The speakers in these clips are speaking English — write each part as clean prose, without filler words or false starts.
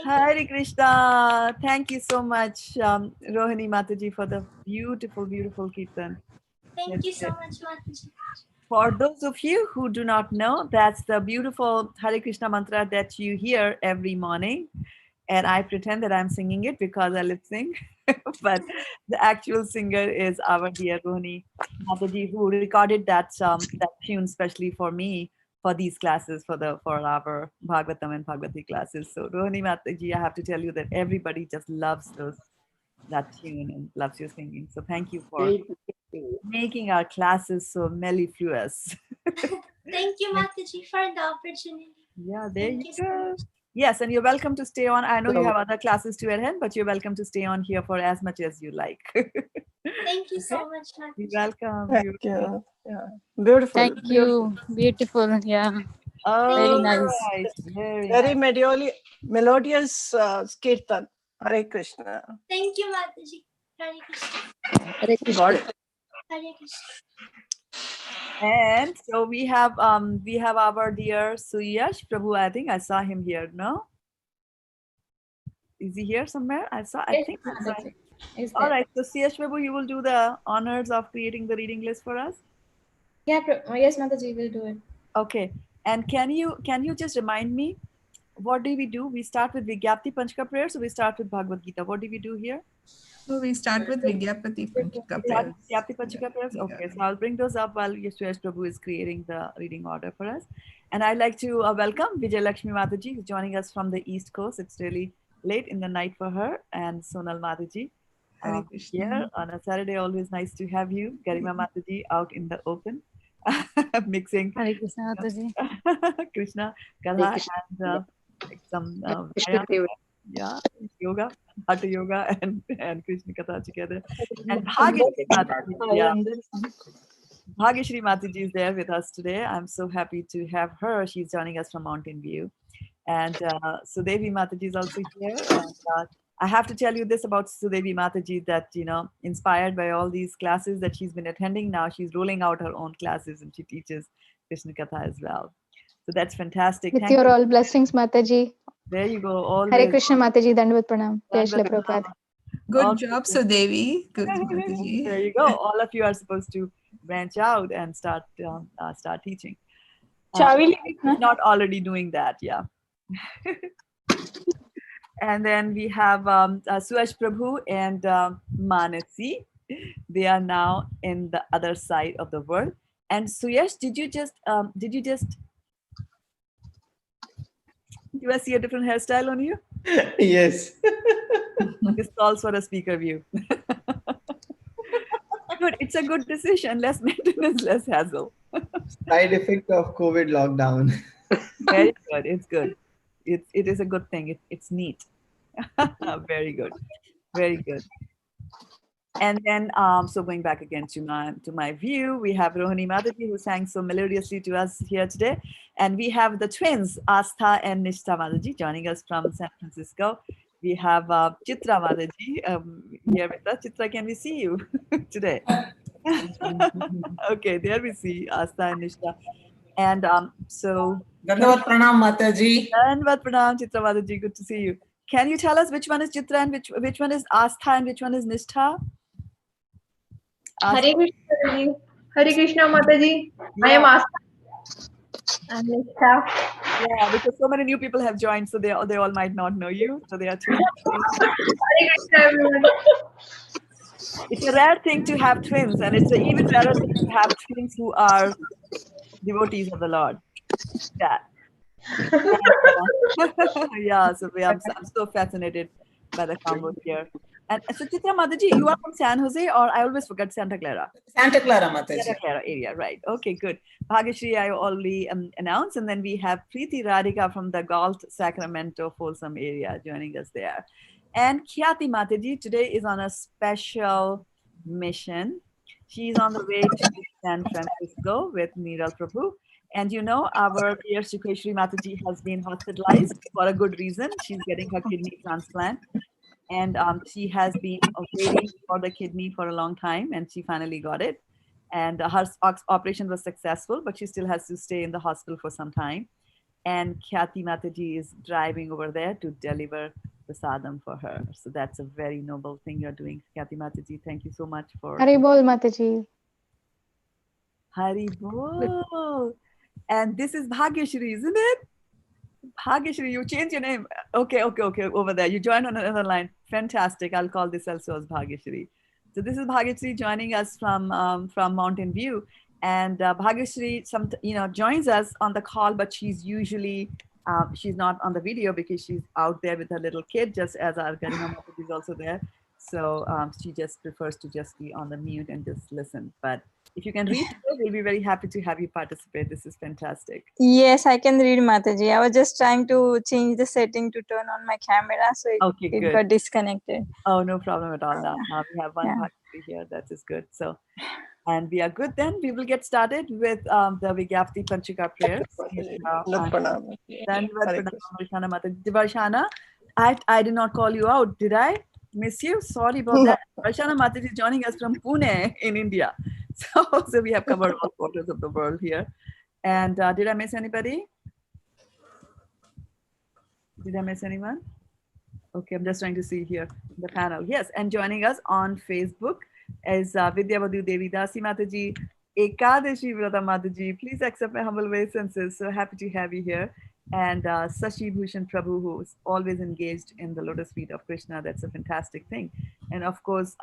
Hare Krishna. Thank you so much, Rohini Mataji, for the beautiful, beautiful kirtan. Thank you so much, Mataji. For those of you who do not know, that's the beautiful Hare Krishna mantra that you hear every morning. And I pretend that I'm singing it because I lip sync. But the actual singer is our dear Rohini Mataji, who recorded that tune specially for me for these classes, for our Bhagavatam and Bhagavati classes. So Rohini Mataji, I have to tell you that everybody just loves that tune and loves your singing. So thank you for making our classes so mellifluous. Thank you, Mataji, for the opportunity. Yeah, there you go. Yes, and you're welcome to stay on. I know you have other classes to attend, but you're welcome to stay on here for as much as you like. Thank you so much, Mataji. You're welcome. Thank you. Yeah. Beautiful. Thank you. Beautiful. Yeah. Oh, Very nice. Right. Very melodious kirtan. Hare Krishna. Thank you, Mataji. Hare Krishna. Hare Krishna. Got it. Hare Krishna. And so we have our dear Suyash Prabhu. I think I saw him here. No, is he here somewhere? I think. All right. So Suyash Prabhu, you will do the honors of creating the reading list for us. Yeah. Yes, Mataji will do it. Okay. And can you just remind me, what do we do? We start with Vigyapti Panchaka prayers, so we start with Bhagavad Gita. What do we do here? So we start with Vigyapati Panchaka prayers. Vigyapti Panchaka prayers? Okay, so I'll bring those up while Yashwash Prabhu is creating the reading order for us. And I'd like to welcome Vijay Lakshmi Mataji, who's joining us from the East Coast. It's really late in the night for her, and Sonal Mataji. Here on a Saturday, always nice to have you. Garima Mataji out in the open, mixing Hare Krishna Mataji. Krishna, Kadha, and some Yeah, yoga, Hatha yoga, and Krishna Katha together. And Bhageshri Mataji, yeah, Bhageshri Mataji is there with us today. I'm so happy to have her. She's joining us from Mountain View. And Sudevi Mataji is also here. And I have to tell you this about Sudevi Mataji that, inspired by all these classes that she's been attending, now she's rolling out her own classes and she teaches Krishna Katha as well. So that's fantastic. With Thank your you. all blessings, Mataji. There you go. Hare Always. Krishna, Mataji. Dandavat pranam. Jai Dandavat Shri Prabhupada. pranam. Good job, Sudevi. Good, Mataji. There you go. All of you are supposed to branch out and start teaching. If not already doing that, yeah. And then we have Suyash Prabhu and Manasi. They are now in the other side of the world. And Suyash, did you just do I see a different hairstyle on you? Yes. This calls for a speaker view. Good. It's a good decision. Less maintenance, less hassle. Side effect of COVID lockdown. Very good. It's good. It is a good thing. It's neat. Very good. Very good. And then, so going back again to my view, we have Rohini Mataji, who sang so melodiously to us here today. And we have the twins, Astha and Nishtha Mataji, joining us from San Francisco. We have Chitra Mataji here with us. Chitra, can we see you today? Okay, there we see Astha and Nishtha. And so... Dandavat pranam, Mataji. Dandavat pranam, Chitra Mataji. Good to see you. Can you tell us which one is Chitra and which one is Astha and which one is Nishtha? Hare Krishna, Hare Krishna Mataji. Yeah. I am Astha. And Nishtha. Yeah, because so many new people have joined, so they all might not know you. So they are twins. Hare Krishna, everyone. It's a rare thing to have twins, and it's an even rarer thing to have twins who are devotees of the Lord. Yeah. Yeah, so I'm so fascinated by the combo here. And so Chitra Mataji, you are from San Jose, or I always forget Santa Clara? Santa Clara, Mataji. Santa Clara area, right. Okay, good. Bhageshri, I already announced, and then we have Preeti Radhika from the Galt, Sacramento, Folsom area joining us there. And Khyati Mataji today is on a special mission. She's on the way to San Francisco with Niral Prabhu. And our dear Sukheshri Mataji has been hospitalized for a good reason. She's getting her kidney transplant. And she has been waiting for the kidney for a long time, and she finally got it. And her operation was successful, but she still has to stay in the hospital for some time. And Khyati Mataji is driving over there to deliver the sadam for her. So that's a very noble thing you're doing, Khyati Mataji. Thank you so much for... Hari Bol, Mataji. Hari Bol. And this is Bhageshri, isn't it? Bhageshri, you changed your name. Okay, over there. You joined on another line. Fantastic. I'll call this also as Bhageshri. So this is Bhageshri joining us from Mountain View. And Bhageshri joins us on the call, but she's usually, she's not on the video because she's out there with her little kid, just as our Garima Mataji is also there. So she just prefers to just be on the mute and just listen. But if you can read today, we'll be very happy to have you participate. This is fantastic. Yes, I can read, Mataji. I was just trying to change the setting to turn on my camera, so it got disconnected. Oh, no problem at all. Now we have one Bhageshri here. That is good. So, and we are good then. We will get started with the Vigyapti Panchika prayers. Varshana, I did not call you out, did I? Miss you? Sorry about that. Varshana Mataji is joining us from Pune in India. So we have covered all quarters of the world here. And did I miss anybody? Did I miss anyone? Okay, I'm just trying to see here the panel. Yes, and joining us on Facebook is Shraddha-devi Dasi Mataji, Ekadashi Vrata Mataji. Please accept my humble obeisances. So happy to have you here. And Sashi Bhushan Prabhu, who is always engaged in the lotus feet of Krishna. That's a fantastic thing. And of course,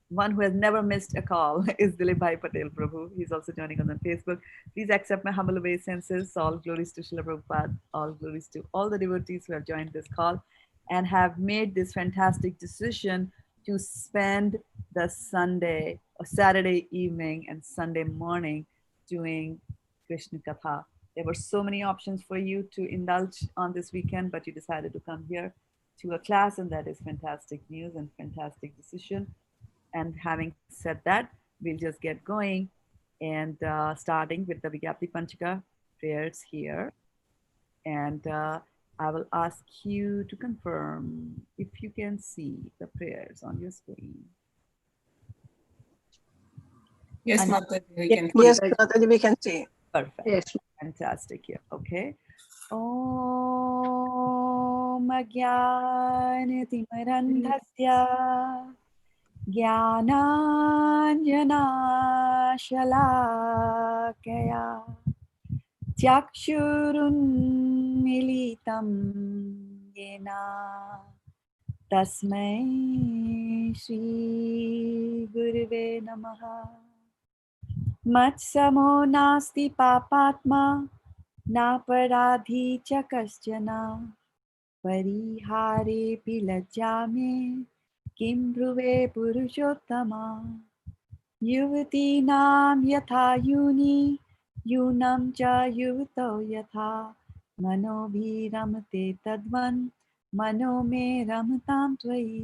one who has never missed a call is Dilip Bhai Patel Prabhu. He's also joining us on Facebook. Please accept my humble obeisances. All glories to Srila Prabhupada. All glories to all the devotees who have joined this call and have made this fantastic decision to spend the Sunday or Saturday evening and Sunday morning doing Krishna Katha. There were so many options for you to indulge on this weekend, but you decided to come here. to a class, and that is fantastic news and fantastic decision. And having said that, we'll just get going and starting with the Vigyapti Panchaka prayers here. And I will ask you to confirm if you can see the prayers on your screen. Yes, And- Mataji, we Yes, can. yes, Mataji, we can see. Perfect. Yes. Fantastic here. Okay. Om Ajnanatimirandhasya Jnananjanashalakaya Chakshurunmilitam Yena Tasmai Shri Gurave Namaha. Matsamo nasti papatma naparadhi cha kaschana parihare pilajame kim dhruve purushottama yuvatinam yatha yuni yunam cha yuvato yatha manobhiramate tadvan mano me ramatam tvayi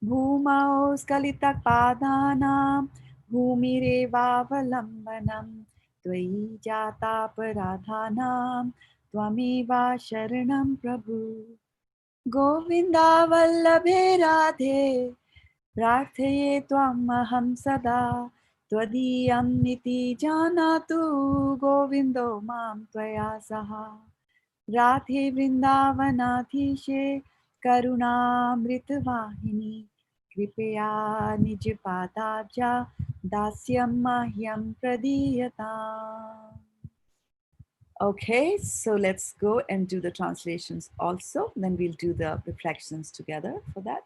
bhumao skalitak padanam भूमिरेवावलम्बनं त्वयि जातापराधानां त्वमेवा शरणं प्रभु गोविन्दावल्लभे राधे प्रार्थये त्वमहं सदा त्वदीयं निति जानातु गोविन्दो मां त्वया सह राधे वृन्दावनाधीशे करुणामृतवाहिनी कृपया निज पादाब्जा दास्यं मह्यं प्रदीयताम्. Okay, so let's go and do the translations also. Then we'll do the reflections together for that.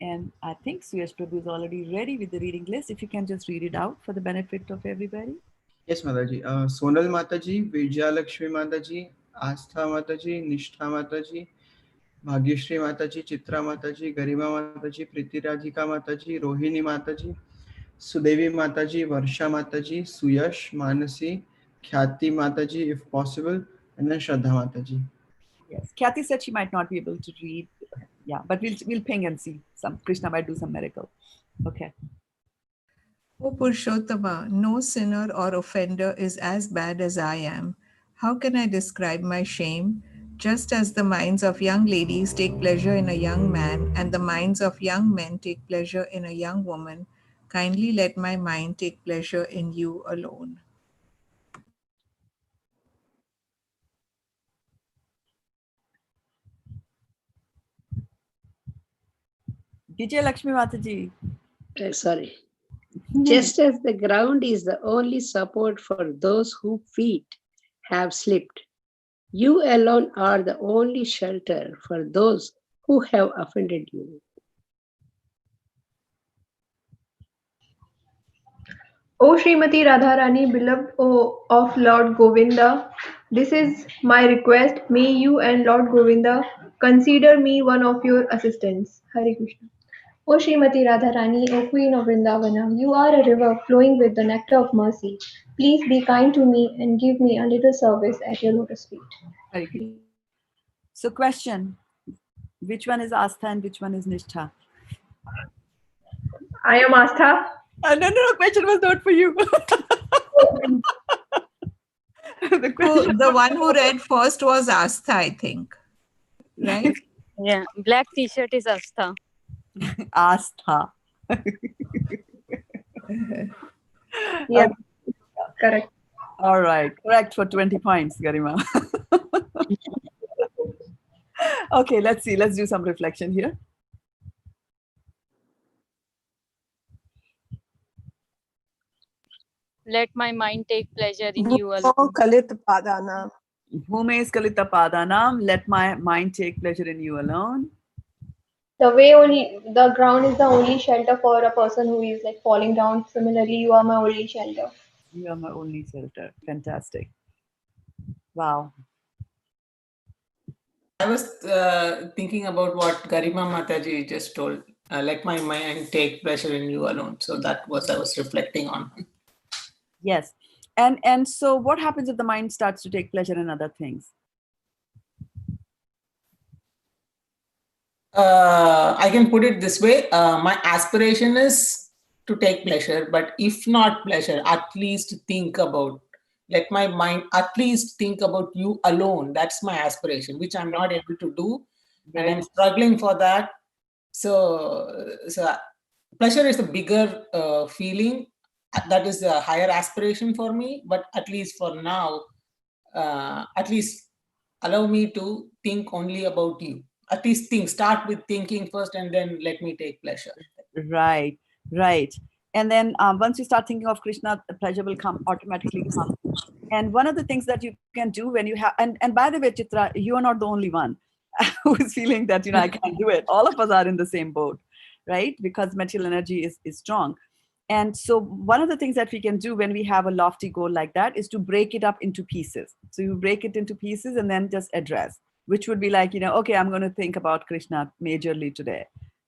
And I think Suyash Prabhu is already ready with the reading list. If you can just read it out for the benefit of everybody. Yes, Mataji. Sonal Mataji, Vijaya Lakshmi Mataji, Astha Mataji, Nishtha Mataji, Bhagyashri Mataji, Chitra Mataji, Garima Mataji, Priti Radhika Mataji, Rohini Mataji, Sudevi Mataji, Varsha Mataji, Suyash, Manasi, Khyati Mataji, if possible, and then Shraddha Mataji. Yes, Kathy said she might not be able to read. Yeah, but we'll ping and see. Krishna might do some miracle. Okay. O Purushottama, no sinner or offender is as bad as I am. How can I describe my shame? Just as the minds of young ladies take pleasure in a young man, and the minds of young men take pleasure in a young woman, kindly let my mind take pleasure in you alone. Vijay Lakshmi Mataji. Sorry. Just as the ground is the only support for those whose feet have slipped, you alone are the only shelter for those who have offended you. O Srimati Radharani, beloved of Lord Govinda, this is my request. May you and Lord Govinda consider me one of your assistants. Hare Krishna. O Srimati Radharani, O Queen of Vrindavana, you are a river flowing with the nectar of mercy. Please be kind to me and give me a little service at your lotus feet. Hare Krishna. So question, which one is Astha and which one is Nishtha? I am Astha. No, question was not for you. The one who read first was Astha, I think. Right? Yeah, black t-shirt is Astha. Astha. Yeah, correct. All right, correct for 20 points, Garima. Okay, let's see. Let's do some reflection here. Let my mind take pleasure in you alone. Kalit Padana. Bhume Skalita Padanam, let my mind take pleasure in you alone. The ground is the only shelter for a person who is like falling down. Similarly, you are my only shelter. You are my only shelter. Fantastic. Wow. I was thinking about what Garima Mataji just told. Let my mind take pleasure in you alone. So that was I was reflecting on. Yes. And so what happens if the mind starts to take pleasure in other things? I can put it this way. My aspiration is to take pleasure, but if not pleasure, at least think about, let my mind at least think about you alone. That's my aspiration, which I'm not able to do. And I'm struggling for that. So pleasure is a bigger feeling. That is a higher aspiration for me. But at least for now, at least allow me to think only about you. At least start with thinking first and then let me take pleasure. Right, right. And then once you start thinking of Krishna, the pleasure will come automatically come. And one of the things that you can do when you have, and by the way, Chitra, you are not the only one who is feeling that, I can't do it. All of us are in the same boat, right? Because material energy is strong. And so one of the things that we can do when we have a lofty goal like that is to break it up into pieces. So you break it into pieces and then just address, which would be like, okay, I'm going to think about Krishna majorly today.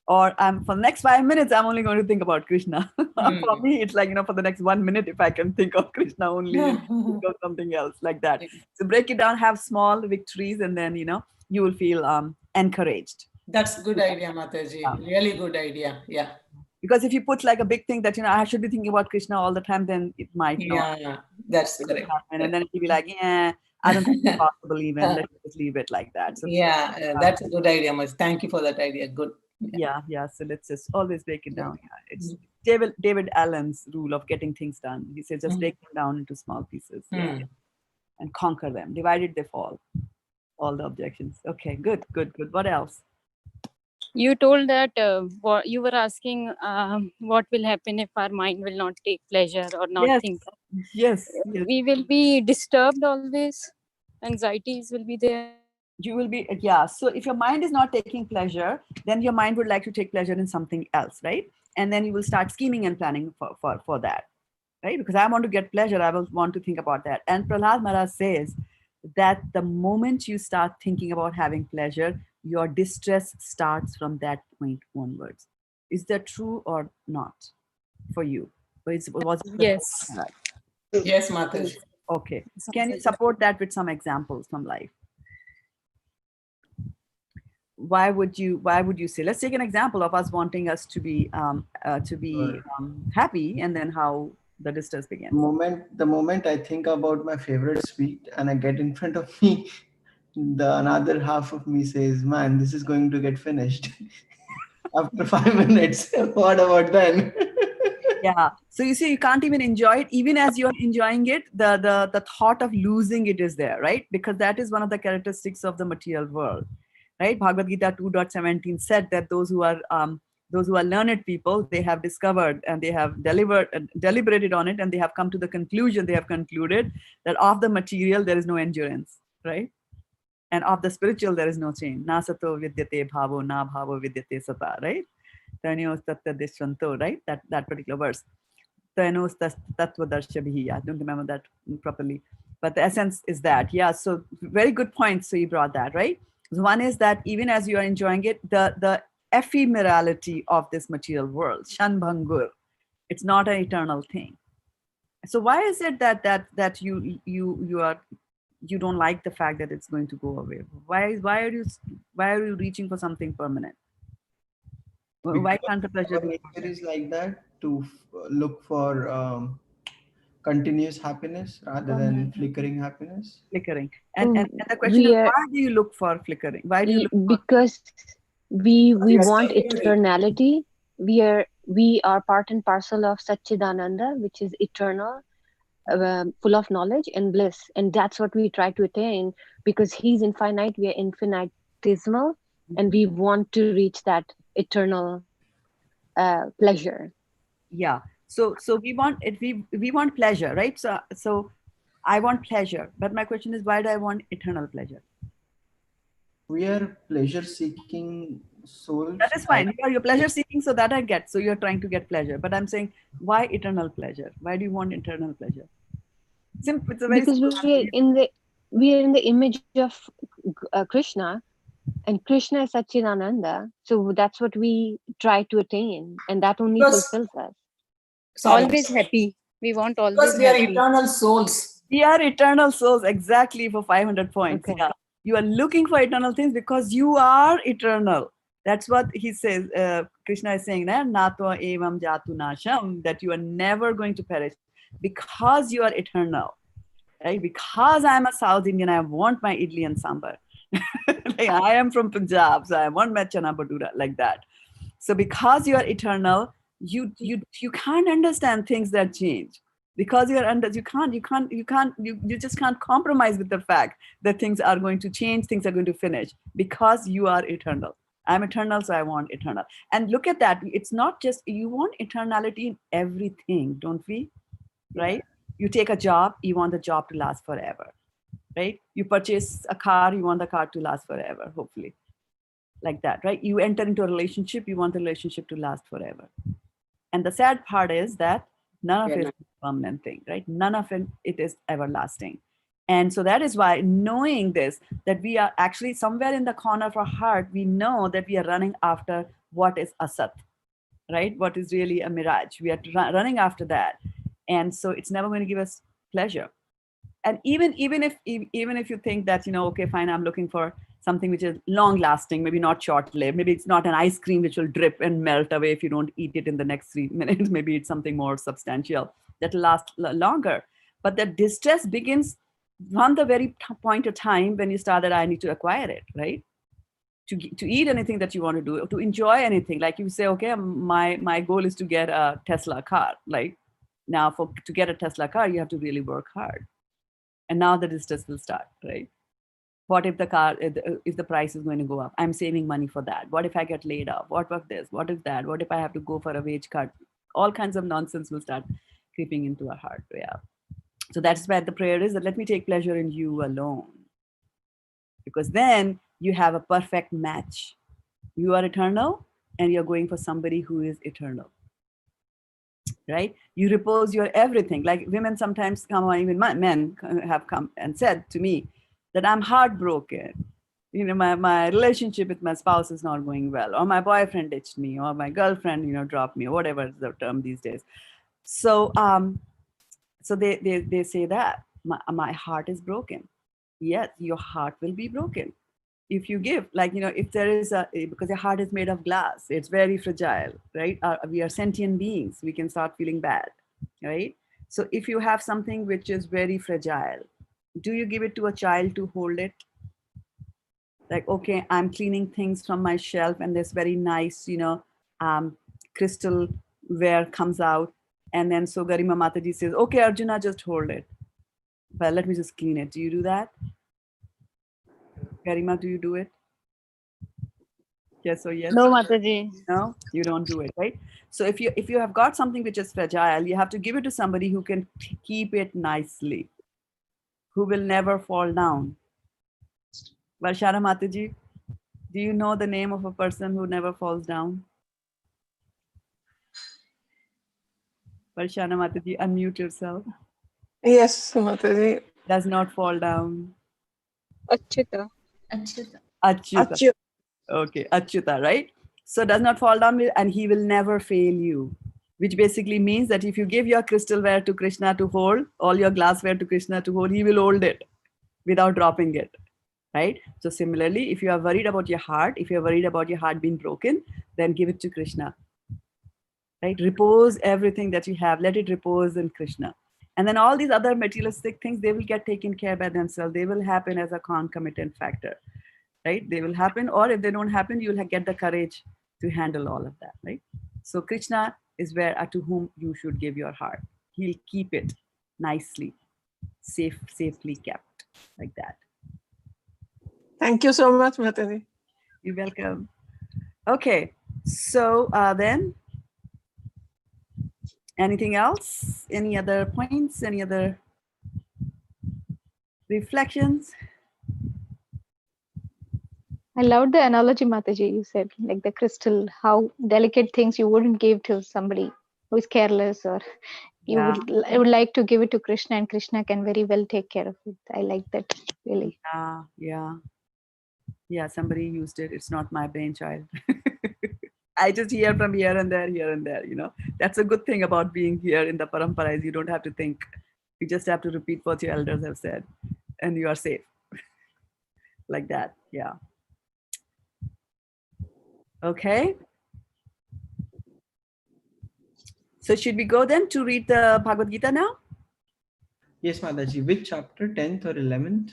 Or for the next 5 minutes, I'm only going to think about Krishna. For me, it's like, for the next 1 minute, if I can think of Krishna only, think of something else like that. So break it down, have small victories, and then, you will feel encouraged. That's a good idea, Mataji. Yeah. Really good idea. Yeah. Because if you put like a big thing that, I should be thinking about Krishna all the time, then it might not. Yeah, that's correct. Happen. And then it'll be like, I don't think it's possible even. Let's just leave it like that. So that's a good idea, Mataji. Thank you for that idea. Good. Yeah. So let's just always break it down. Yeah. It's David Allen's rule of getting things done. He says just break them down into small pieces and conquer them. Divided they fall. All the objections. Okay, good. What else? You told that what you were asking what will happen if our mind will not take pleasure or not think. Yes. We will be disturbed always. Anxieties will be there. You will be, so if your mind is not taking pleasure, then your mind would like to take pleasure in something else, right? And then you will start scheming and planning for that, right? Because I want to get pleasure, I will want to think about that. And Prahlad Maharaj says that the moment you start thinking about having pleasure, your distress starts from that point onwards. Is that true or not for you? Yes. Yes, Mataji. Okay. Can you support that with some examples from life? Why would you say? Let's take an example of us wanting us to be happy, and then how the distress begins. The moment I think about my favorite sweet and I get in front of me, the another half of me says, "Man, this is going to get finished after 5 minutes." What about then? Yeah. So you see, you can't even enjoy it. Even as you're enjoying it, the thought of losing it is there, right? Because that is one of the characteristics of the material world, right? Bhagavad Gita 2.17 said that those who are learned people, they have discovered and they have deliberated on it, and they have come to the conclusion, they have concluded that of the material, there is no endurance, right? And of the spiritual, there is no change. Na sato vidyate bhavo, na bhavo vidyate sata, right? Right? That particular verse. I don't remember that properly. But the essence is that. Yeah, so very good point. So you brought that, right? So one is that even as you are enjoying it, the ephemerality of this material world, shanbhangur, it's not an eternal thing. So why is it that you don't like the fact that it's going to go away? Why are you reaching for something permanent? Why can't the pleasure be? Nature is like that, to look for continuous happiness rather than flickering happiness. Flickering. And the question is, why do you look for flickering? Why do you look because we want eternality. We are part and parcel of Satchidananda, which is eternal, full of knowledge and bliss, and that's what we try to attain. Because he's infinite, we are infinitesimal, and we want to reach that eternal pleasure. Yeah. So we want it. We want pleasure, right? So I want pleasure, but my question is, why do I want eternal pleasure? We are pleasure-seeking souls. That is fine. You're pleasure-seeking, so that I get. So you're trying to get pleasure, but I'm saying, why eternal pleasure? Why do you want eternal pleasure? Simple. It's a very because we are in the image of Krishna, and Krishna is Satchidananda. So that's what we try to attain, and that only fulfills us. Always happy. We want always because we are eternal souls. We are eternal souls, exactly, for 500 points. Okay. Yeah. You are looking for eternal things because you are eternal. That's what he says. Krishna is saying that Natva evam jatu nasham, that you are never going to perish because you are eternal, right? Because I'm a South Indian, I want my idli and sambar. Like, I am from Punjab, so I want my chana bhatura, like that. So because you are eternal, you can't understand things that change. Because you just can't compromise with the fact that things are going to change, things are going to finish, because you are eternal. I'm eternal, so I want eternal. And look at that. It's not just, you want eternality in everything, don't we? Right? You take a job, you want the job to last forever, right? You purchase a car, you want the car to last forever, hopefully. Like that, right? You enter into a relationship, you want the relationship to last forever. And the sad part is that none of it is a permanent thing, right? None of it is everlasting. And so that is why, knowing this, that we are actually somewhere in the corner of our heart, we know that we are running after what is asat, right? What is really a mirage. We are running after that. And so it's never going to give us pleasure. And even if you think that, okay, fine, I'm looking for something which is long lasting, maybe not short lived, maybe it's not an ice cream which will drip and melt away if you don't eat it in the next 3 minutes, maybe it's something more substantial that will last longer. But the distress begins from the very point of time when you start that I need to acquire it, right? To eat anything that you want to do, to enjoy anything. Like you say, okay, my goal is to get a Tesla car. Like now to get a Tesla car, you have to really work hard. And now the distress will start, right? What if if the price is going to go up? I'm saving money for that. What if I get laid off? What if this? What if that? What if I have to go for a wage cut? All kinds of nonsense will start creeping into our heart. Yeah. So that's why the prayer is that let me take pleasure in you alone. Because then you have a perfect match. You are eternal and you're going for somebody who is eternal. Right? You repose your everything. Like women sometimes come, or even men have come and said to me that I'm heartbroken. My relationship with my spouse is not going well, or my boyfriend ditched me, or my girlfriend, dropped me, or whatever is the term these days. So, so they say that my heart is broken. Yes, your heart will be broken. If you give, like, if there is because your heart is made of glass, it's very fragile, right? We are sentient beings. We can start feeling bad, right? So if you have something which is very fragile, do you give it to a child to hold it? Like, okay, I'm cleaning things from my shelf and this very nice, crystal ware comes out. And then so Garima Mataji says, okay, Arjuna, just hold it. Well, let me just clean it. Do you do that? Garima, do you do it? Yes or yes? No, Mataji. No, you don't do it, right? So if you have got something which is fragile, you have to give it to somebody who can keep it nicely, who will never fall down. Varshana Mataji, do you know the name of a person who never falls down? Varshana Mataji, unmute yourself. Yes, Mataji. Does not fall down. Achyuta. Achyuta. Okay, Achyuta, right? So does not fall down, and he will never fail you, which basically means that if you give your crystalware to Krishna to hold, all your glassware to Krishna to hold, he will hold it without dropping it, right? So similarly, if you are worried about your heart, if you're worried about your heart being broken, then give it to Krishna, right? Repose everything that you have, let it repose in Krishna. And then all these other materialistic things, they will get taken care by themselves. They will happen as a concomitant factor, right? They will happen, or if they don't happen, you'll get the courage to handle all of that, right? So Krishna is where to whom you should give your heart. He'll keep it nicely, safely kept, like that. Thank you so much, Mataji. You're welcome. Okay, so then, anything else? Any other points? Any other reflections? I loved the analogy, Mataji, you said, like the crystal, how delicate things you wouldn't give to somebody who is careless, or I would like to give it to Krishna, and Krishna can very well take care of it. I like that, really. Yeah, somebody used it. It's not my brainchild. I just hear from here and there, That's a good thing about being here in the parampara is you don't have to think. You just have to repeat what your elders have said, and you are safe. Like that, yeah. Okay. So should we go then to read the Bhagavad Gita now? Yes, Mataji. Which chapter? 10th or 11th?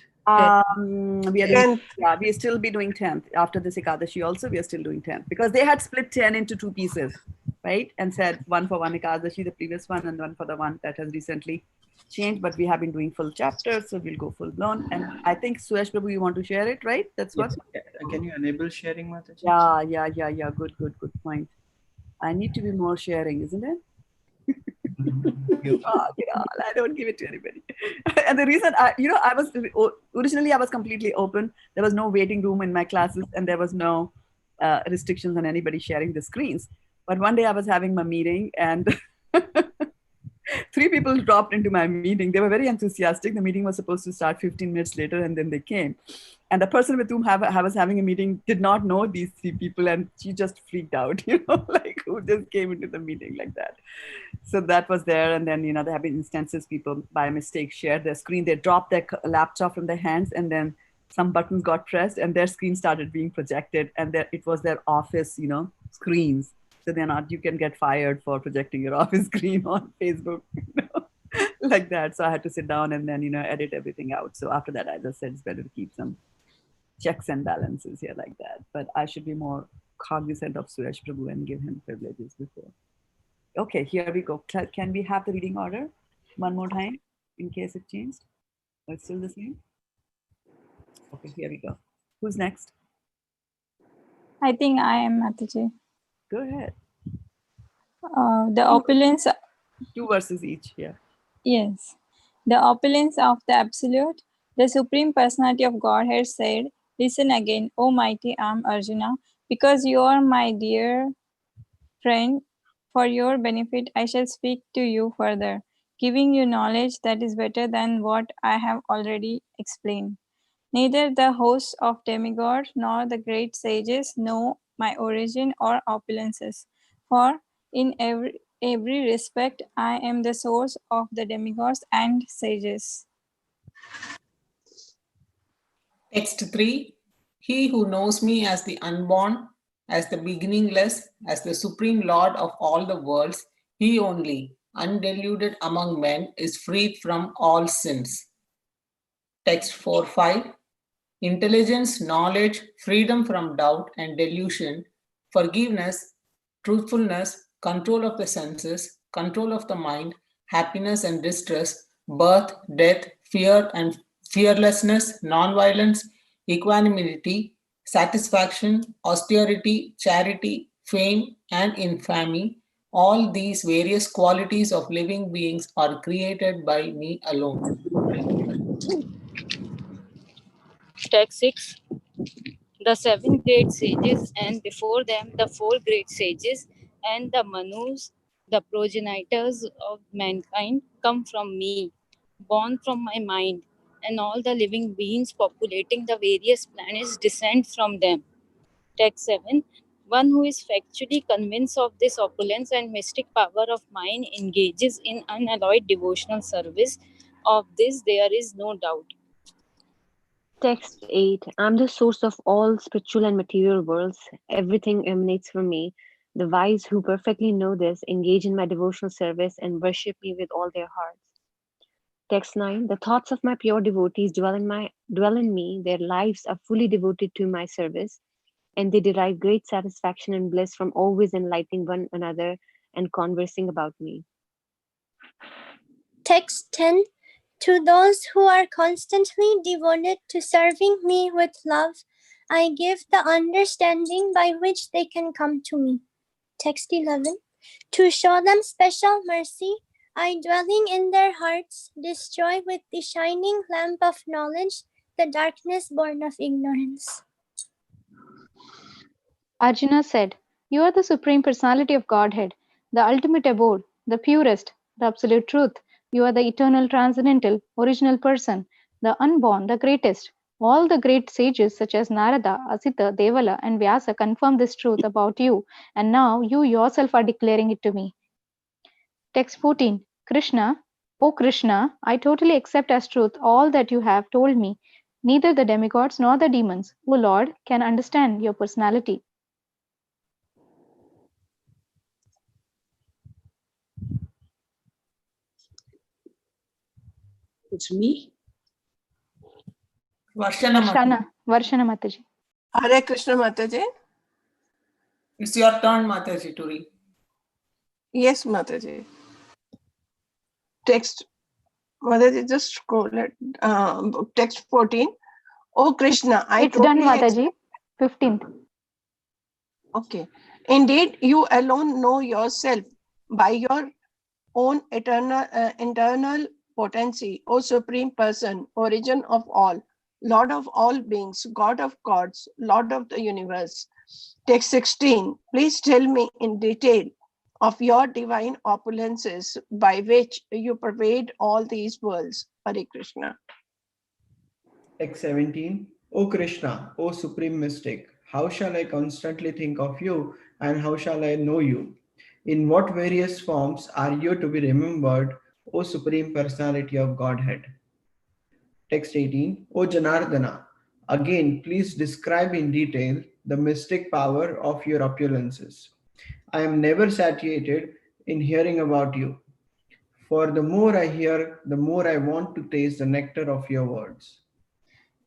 We are doing, yeah, we still be doing 10th after this Ekadashi also. We are still doing 10th because they had split 10 into two pieces, right? And said one for one Ekadashi, the previous one, and one for the one that has recently changed. But we have been doing full chapters, so we'll go full blown. And I think Suresh Prabhu, you want to share it, right? That's what. Can you enable sharing, Mataji? Yeah. Good point. I need to be more sharing, isn't it? I don't give it to anybody. And the reason I was originally I was completely open. There was no waiting room in my classes, and there was no restrictions on anybody sharing the screens. But one day I was having my meeting, and 3 people dropped into my meeting. They were very enthusiastic. The meeting was supposed to start 15 minutes later, and then they came. And the person with whom I was having a meeting did not know these 3 people, and she just freaked out, like who just came into the meeting like that. So that was there. And then, there have been instances people by mistake shared their screen. They dropped their laptop from their hands, and then some buttons got pressed and their screen started being projected. And it was their office, screens. So you can get fired for projecting your office screen on Facebook, like that. So I had to sit down and then, edit everything out. So after that, I just said it's better to keep some checks and balances here like that. But I should be more cognizant of Suresh Prabhu and give him privileges before. Okay, here we go. Can we have the reading order one more time in case it changed? Or it's still the same? Okay, here we go. Who's next? I think I am, Mataji. Go ahead. The opulence. 2 verses each, yeah. Yes. The opulence of the Absolute, the Supreme Personality of Godhead said, "Listen again, O mighty arm Arjuna, because you are my dear friend. For your benefit, I shall speak to you further, giving you knowledge that is better than what I have already explained. Neither the hosts of demigods nor the great sages know my origin or opulences, for in every respect I am the source of the demigods and sages." Text 3. He who knows me as the unborn, as the beginningless, as the supreme Lord of all the worlds, he only, undeluded among men, is freed from all sins. Text 4.5. Intelligence, knowledge, freedom from doubt and delusion, forgiveness, truthfulness, control of the senses, control of the mind, happiness and distress, birth, death, fear and fearlessness, non-violence, equanimity, satisfaction, austerity, charity, fame, and infamy, all these various qualities of living beings are created by me alone. Text 6. The 7 great sages, and before them the 4 great sages, and the Manus, the progenitors of mankind, come from me, born from my mind, and all the living beings populating the various planets descend from them. Text 7. One who is factually convinced of this opulence and mystic power of mine engages in unalloyed devotional service. Of this there is no doubt. Text 8. I'm the source of all spiritual and material worlds. Everything emanates from me. The wise who perfectly know this engage in my devotional service and worship me with all their hearts. Text 9. The thoughts of my pure devotees dwell in me. Their lives are fully devoted to my service, and they derive great satisfaction and bliss from always enlightening one another and conversing about me. Text 10. To those who are constantly devoted to serving me with love, I give the understanding by which they can come to me. Text 11. To show them special mercy, I, dwelling in their hearts, destroy with the shining lamp of knowledge the darkness born of ignorance. Arjuna said, "You are the Supreme Personality of Godhead, the ultimate abode, the purest, the absolute truth. You are the eternal, transcendental, original person, the unborn, the greatest. All the great sages such as Narada, Asita, Devala, and Vyasa confirm this truth about you, and now you yourself are declaring it to me." Text 14. Krishna, O Krishna, I totally accept as truth all that you have told me. Neither the demigods nor the demons, O Lord, can understand your personality. It's me. Varshana Mataji. Varshana Mataji. Hare Krishna Mataji. It's your turn, Mataji, to read. Yes, Mataji. Text, Mataji, just scroll it. Text 14. Oh Krishna, I It's done, totally Mataji. 15th. Okay. Indeed, you alone know yourself by your own internal potency, O Supreme Person, origin of all, Lord of all beings, God of gods, Lord of the universe. Text 16. Please tell me in detail of your divine opulences by which you pervade all these worlds. Hare Krishna. Text 17. O Krishna, O Supreme Mystic, how shall I constantly think of you and how shall I know you? In what various forms are you to be remembered, O Supreme Personality of Godhead? Text 18. O Janardana, again please describe in detail the mystic power of your opulences. I am never satiated in hearing about you. For the more I hear, the more I want to taste the nectar of your words.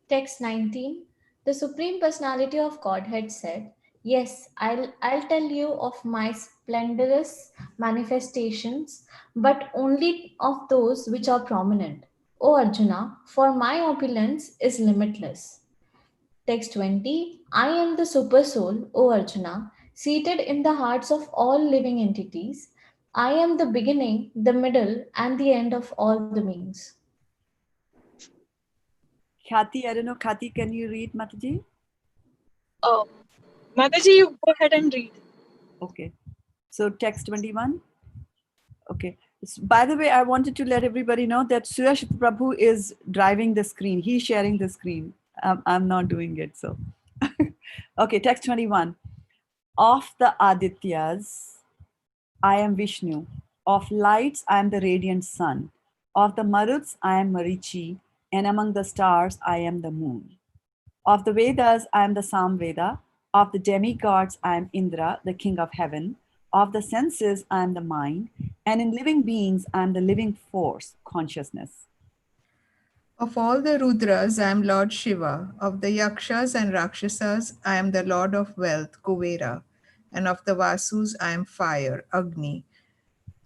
Text 19. The Supreme Personality of Godhead said, Yes, I'll tell you of my splendorous manifestations, but only of those which are prominent. O Arjuna, for my opulence is limitless. Text 20. I am the Super Soul, O Arjuna, seated in the hearts of all living entities. I am the beginning, the middle, and the end of all the beings. Khyati, I don't know, Khyati, can you read Mataji? Mataji, you go ahead and read. Okay. So text 21. Okay. By the way, I wanted to let everybody know that Suyash Prabhu is driving the screen. He's sharing the screen. I'm not doing it. So, okay. Text 21. Of the Adityas, I am Vishnu. Of lights, I am the radiant sun. Of the Maruts, I am Marichi. And among the stars, I am the moon. Of the Vedas, I am the Samveda. Of the demigods, I am Indra, the king of heaven. Of the senses, I am the mind. And in living beings, I am the living force, consciousness. Of all the Rudras, I am Lord Shiva. Of the Yakshas and Rakshasas, I am the Lord of Wealth, Kuvera. And of the Vasus, I am Fire, Agni.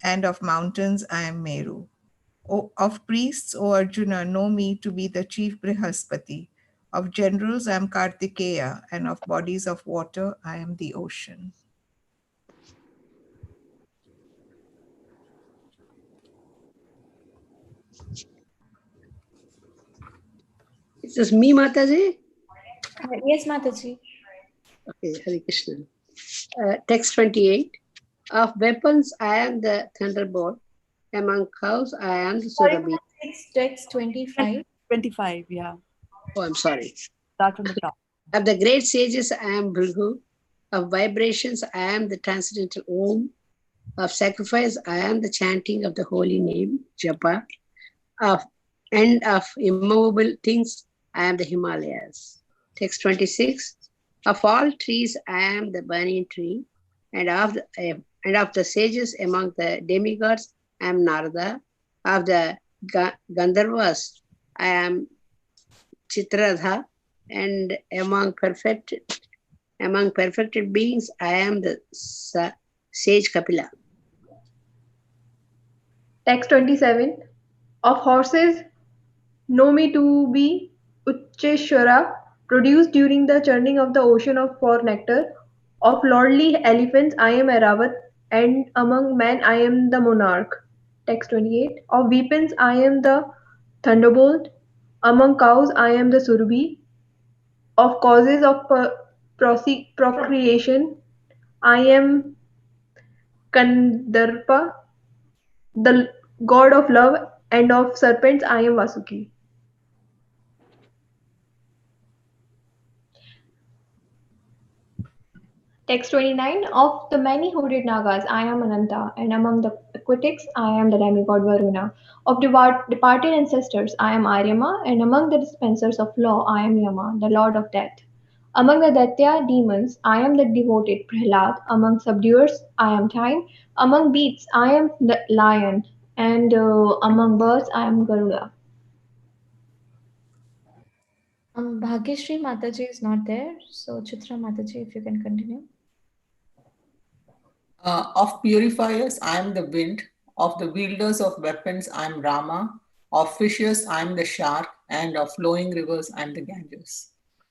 And of mountains, I am Meru. Of priests, O Arjuna, know me to be the chief Brihaspati. Of generals, I am Kartikeya. And of bodies of water, I am the ocean. Is this me, Mataji? Yes, Mataji. Okay, Hare Krishna. Text 28. Of weapons, I am the thunderbolt. Among cows, I am the surabhi. Text 25. 25, yeah. Oh, I'm sorry. Start from the top. Of the great sages, I am Bhrigu. Of vibrations, I am the transcendental Om. Of sacrifice, I am the chanting of the holy name, Japa. Of immovable things, I am the Himalayas. Text 26. Of all trees, I am the burning tree. And of the sages among the demigods, I am Narada. Of the Gandharvas, I am Chitradha. And among perfected beings, I am the sage Kapila. Text 27. Of horses, know me to be Ucheshwara, produced during the churning of the ocean for nectar. Of lordly elephants, I am Aravat, and among men, I am the monarch. Text 28. Of weapons, I am the thunderbolt. Among cows, I am the surabhi. Of causes of procreation, I am Kandarpa, the god of love, and of serpents, I am Vasuki. Text 29. Of the many hooded Nagas, I am Ananta, and among the aquatics, I am the demigod Varuna. Of departed ancestors, I am Aryama, and among the dispensers of law, I am Yama, the lord of death. Among the Daitya demons, I am the devoted Prahlad. Among subduers, I am Time. Among beasts, I am the lion, and among birds, I am Garuda. Bhagyashree Mataji is not there, so Chitra Mataji, if you can continue. Of purifiers, I am the wind. Of the wielders of weapons, I am Rama. Of fishes, I am the shark. And of flowing rivers, I am the Ganges.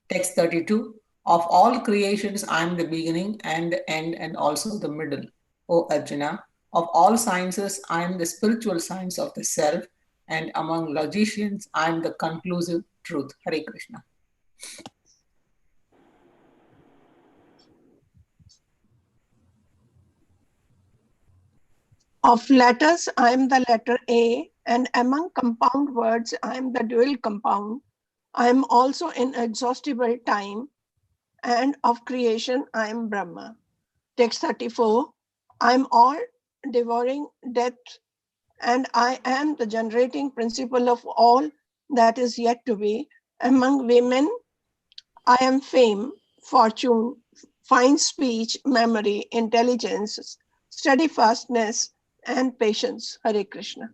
Text 32. Of all creations, I am the beginning and the end and also the middle. O Arjuna, of all sciences, I am the spiritual science of the self. And among logicians, I am the conclusive truth. Hare Krishna. Of letters, I am the letter A, and among compound words, I am the dual compound. I am also inexhaustible time, and of creation, I am Brahma. Text 34. I am all devouring death, and I am the generating principle of all that is yet to be. Among women, I am fame, fortune, fine speech, memory, intelligence, steadfastness, and patience. Hare Krishna.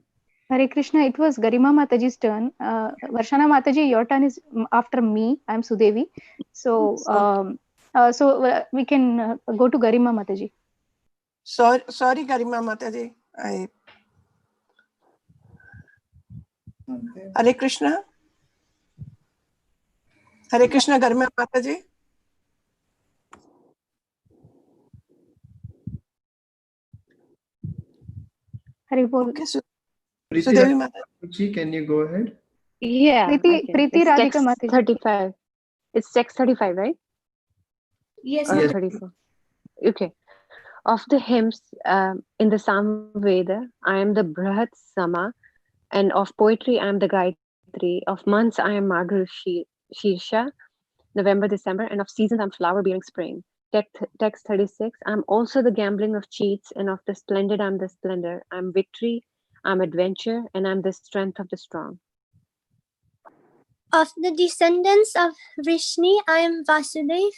Hare Krishna, it was Garima Mataji's turn. Varshana Mataji, your turn is after me. I am Sudevi. So, we can go to Garima Mataji. Sorry, Garima Mataji. Hare Krishna. Hare Krishna, Garima Mataji. Hare Bol. Okay, Sudevi Mataji, can you go ahead? Yeah. Preeti Radhika Text Mataji. 35. It's text 35, right? Yes, Or Yes. 34. Okay. Of the hymns in the Samveda, I am the Brahat Sama, and of poetry, I am the Gayatri. Of months, I am Madhur Shirsha, November, December, and of seasons, I'm flower bearing spring. Text 36, I'm also the gambling of cheats, and of the splendid, I'm the splendor. I'm victory, I'm adventure, and I'm the strength of the strong. Of the descendants of Vrishni, I am Vasudev,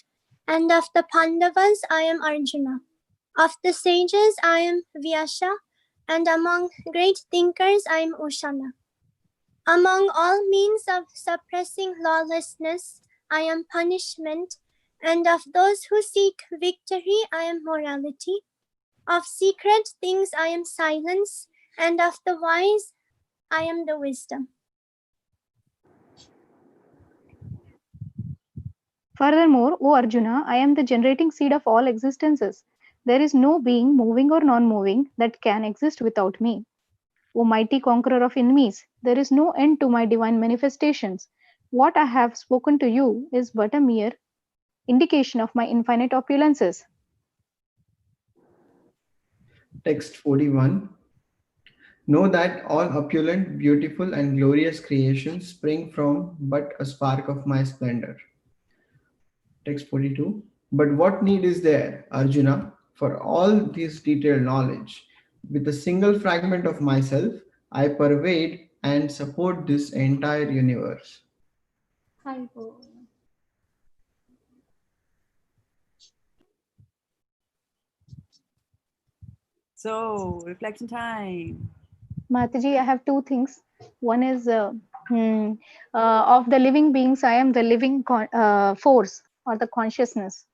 and of the Pandavas, I am Arjuna. Of the sages, I am Vyasa, and among great thinkers, I am Ushana. Among all means of suppressing lawlessness, I am punishment, and of those who seek victory, I am morality. Of secret things, I am silence, and of the wise, I am the wisdom. Furthermore, O Arjuna, I am the generating seed of all existences. There is no being, moving or non-moving, that can exist without me. O mighty conqueror of enemies, there is no end to my divine manifestations. What I have spoken to you is but a mere indication of my infinite opulences. Text 41. Know that all opulent, beautiful, and glorious creations spring from but a spark of my splendor. Text 42. But what need is there, Arjuna, for all this detailed knowledge? With a single fragment of myself, I pervade and support this entire universe. So, reflection time. Mataji, I have two things. One is of the living beings, I am the living force or the consciousness.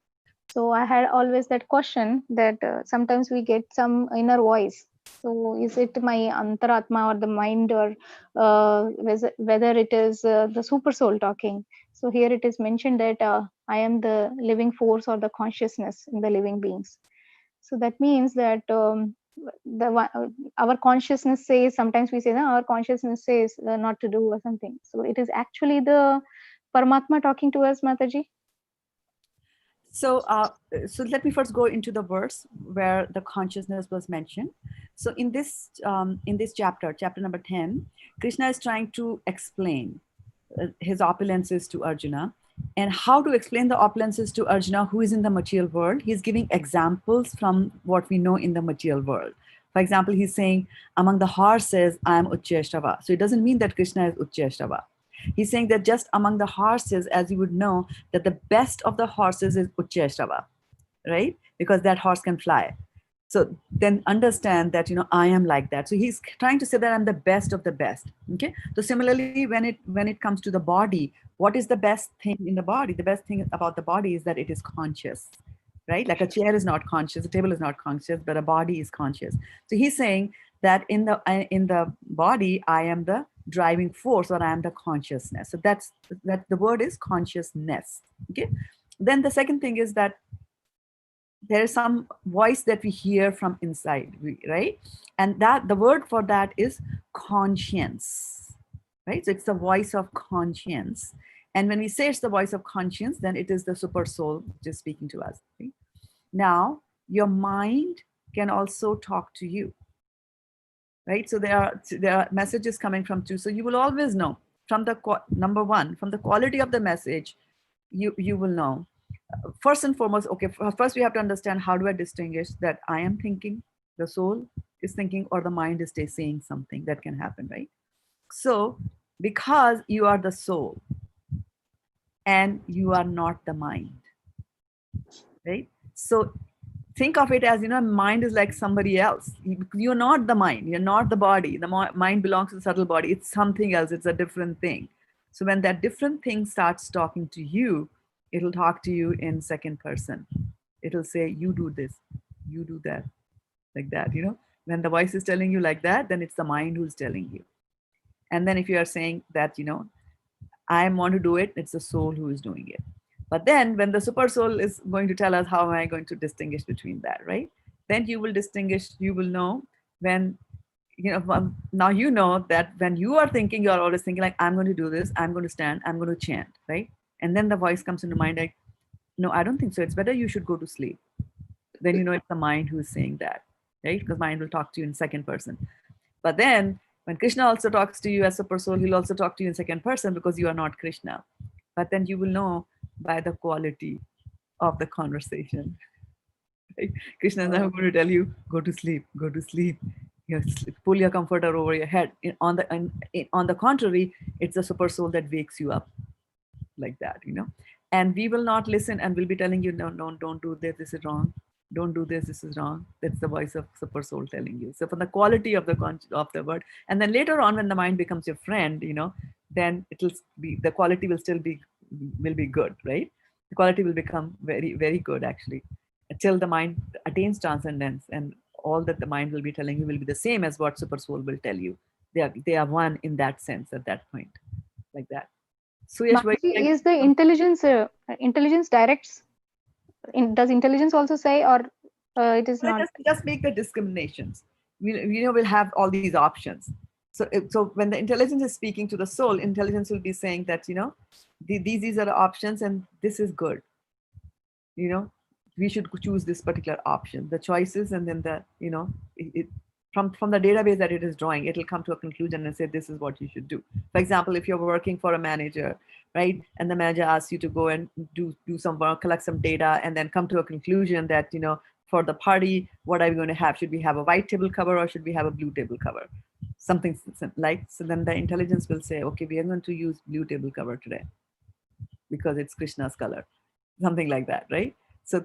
So I had always that question that sometimes we get some inner voice. So is it my antaratma or the mind, or whether it is the super soul talking? So here it is mentioned that I am the living force or the consciousness in the living beings. So that means that our consciousness says, sometimes we say no, our consciousness says not to do or something. So it is actually the Paramatma talking to us, Mataji. So, so let me first go into the verse where the consciousness was mentioned. So in this chapter, chapter number 10, Krishna is trying to explain his opulences to Arjuna, and how to explain the opulences to Arjuna, who is in the material world. He's giving examples from what we know in the material world. For example, he's saying, among the horses, I am Uchcheshtava. So it doesn't mean that Krishna is Uchcheshtava. He's saying that just among the horses, as you would know, that the best of the horses is Uchcheshtava, right? Because that horse can fly. So then understand that, I am like that. So he's trying to say that I'm the best of the best. Okay. So similarly, when it comes to the body, what is the best thing in the body? The best thing about the body is that it is conscious, right? Like a chair is not conscious, a table is not conscious, but a body is conscious. So he's saying that in the body, I am the driving force, or I am the consciousness. So that the word is consciousness. Okay. Then the second thing is that there is some voice that we hear from inside, right? And that the word for that is conscience, right? So it's the voice of conscience. And when we say it's the voice of conscience, then it is the super soul which is speaking to us. Right? Now, your mind can also talk to you, right? So there are messages coming from two. So you will always know from the number one, from the quality of the message, you will know. First and foremost, okay, first we have to understand, how do I distinguish that I am thinking, the soul is thinking, or the mind is saying something? That can happen, right? So because you are the soul and you are not the mind, right? So think of it as, mind is like somebody else. You're not the mind, you're not the body. The mind belongs to the subtle body. It's something else, it's a different thing. So when that different thing starts talking to you, it'll talk to you in second person. It'll say, you do this, you do that, like that. When the voice is telling you like that, then it's the mind who's telling you. And then if you are saying that, I want to do it, it's the soul who is doing it. But then when the super soul is going to tell us, how am I going to distinguish between that, right? Then you will distinguish, you will know when, now you know that when you are thinking, you're always thinking like, I'm going to do this, I'm going to stand, I'm going to chant, right? And then the voice comes into mind like, no, I don't think so. It's better you should go to sleep. Then it's the mind who is saying that, right? Because mind will talk to you in second person. But then when Krishna also talks to you as super soul, he'll also talk to you in second person, because you are not Krishna. But then you will know by the quality of the conversation. Right? Krishna is never going to tell you, go to sleep, go to sleep. Pull your comforter over your head. On the contrary, it's the super soul that wakes you up like that, and we will not listen, and we'll be telling you, no, don't do this, this is wrong. Don't do this, this is wrong. That's the voice of super soul telling you. So for the quality of the word, and then later on when the mind becomes your friend, then it'll be, the quality will be good, right? The quality will become very, very good actually, until the mind attains transcendence, and all that the mind will be telling you will be the same as what super soul will tell you. They are one in that sense at that point, like that. So yes, is the intelligence directs? Does intelligence also say, or it is not? Just make the discriminations. We'll have all these options. So when the intelligence is speaking to the soul, intelligence will be saying that, these are the options, and this is good. We should choose this particular option. The choices, and then from the database that it is drawing, it'll come to a conclusion and say, this is what you should do. For example, if you're working for a manager, right, and the manager asks you to go and do some work, collect some data, and then come to a conclusion that, for the party, what are we going to have? Should we have a white table cover, or should we have a blue table cover? Something like, so then the intelligence will say, okay, we are going to use blue table cover today because it's Krishna's color, something like that, right? So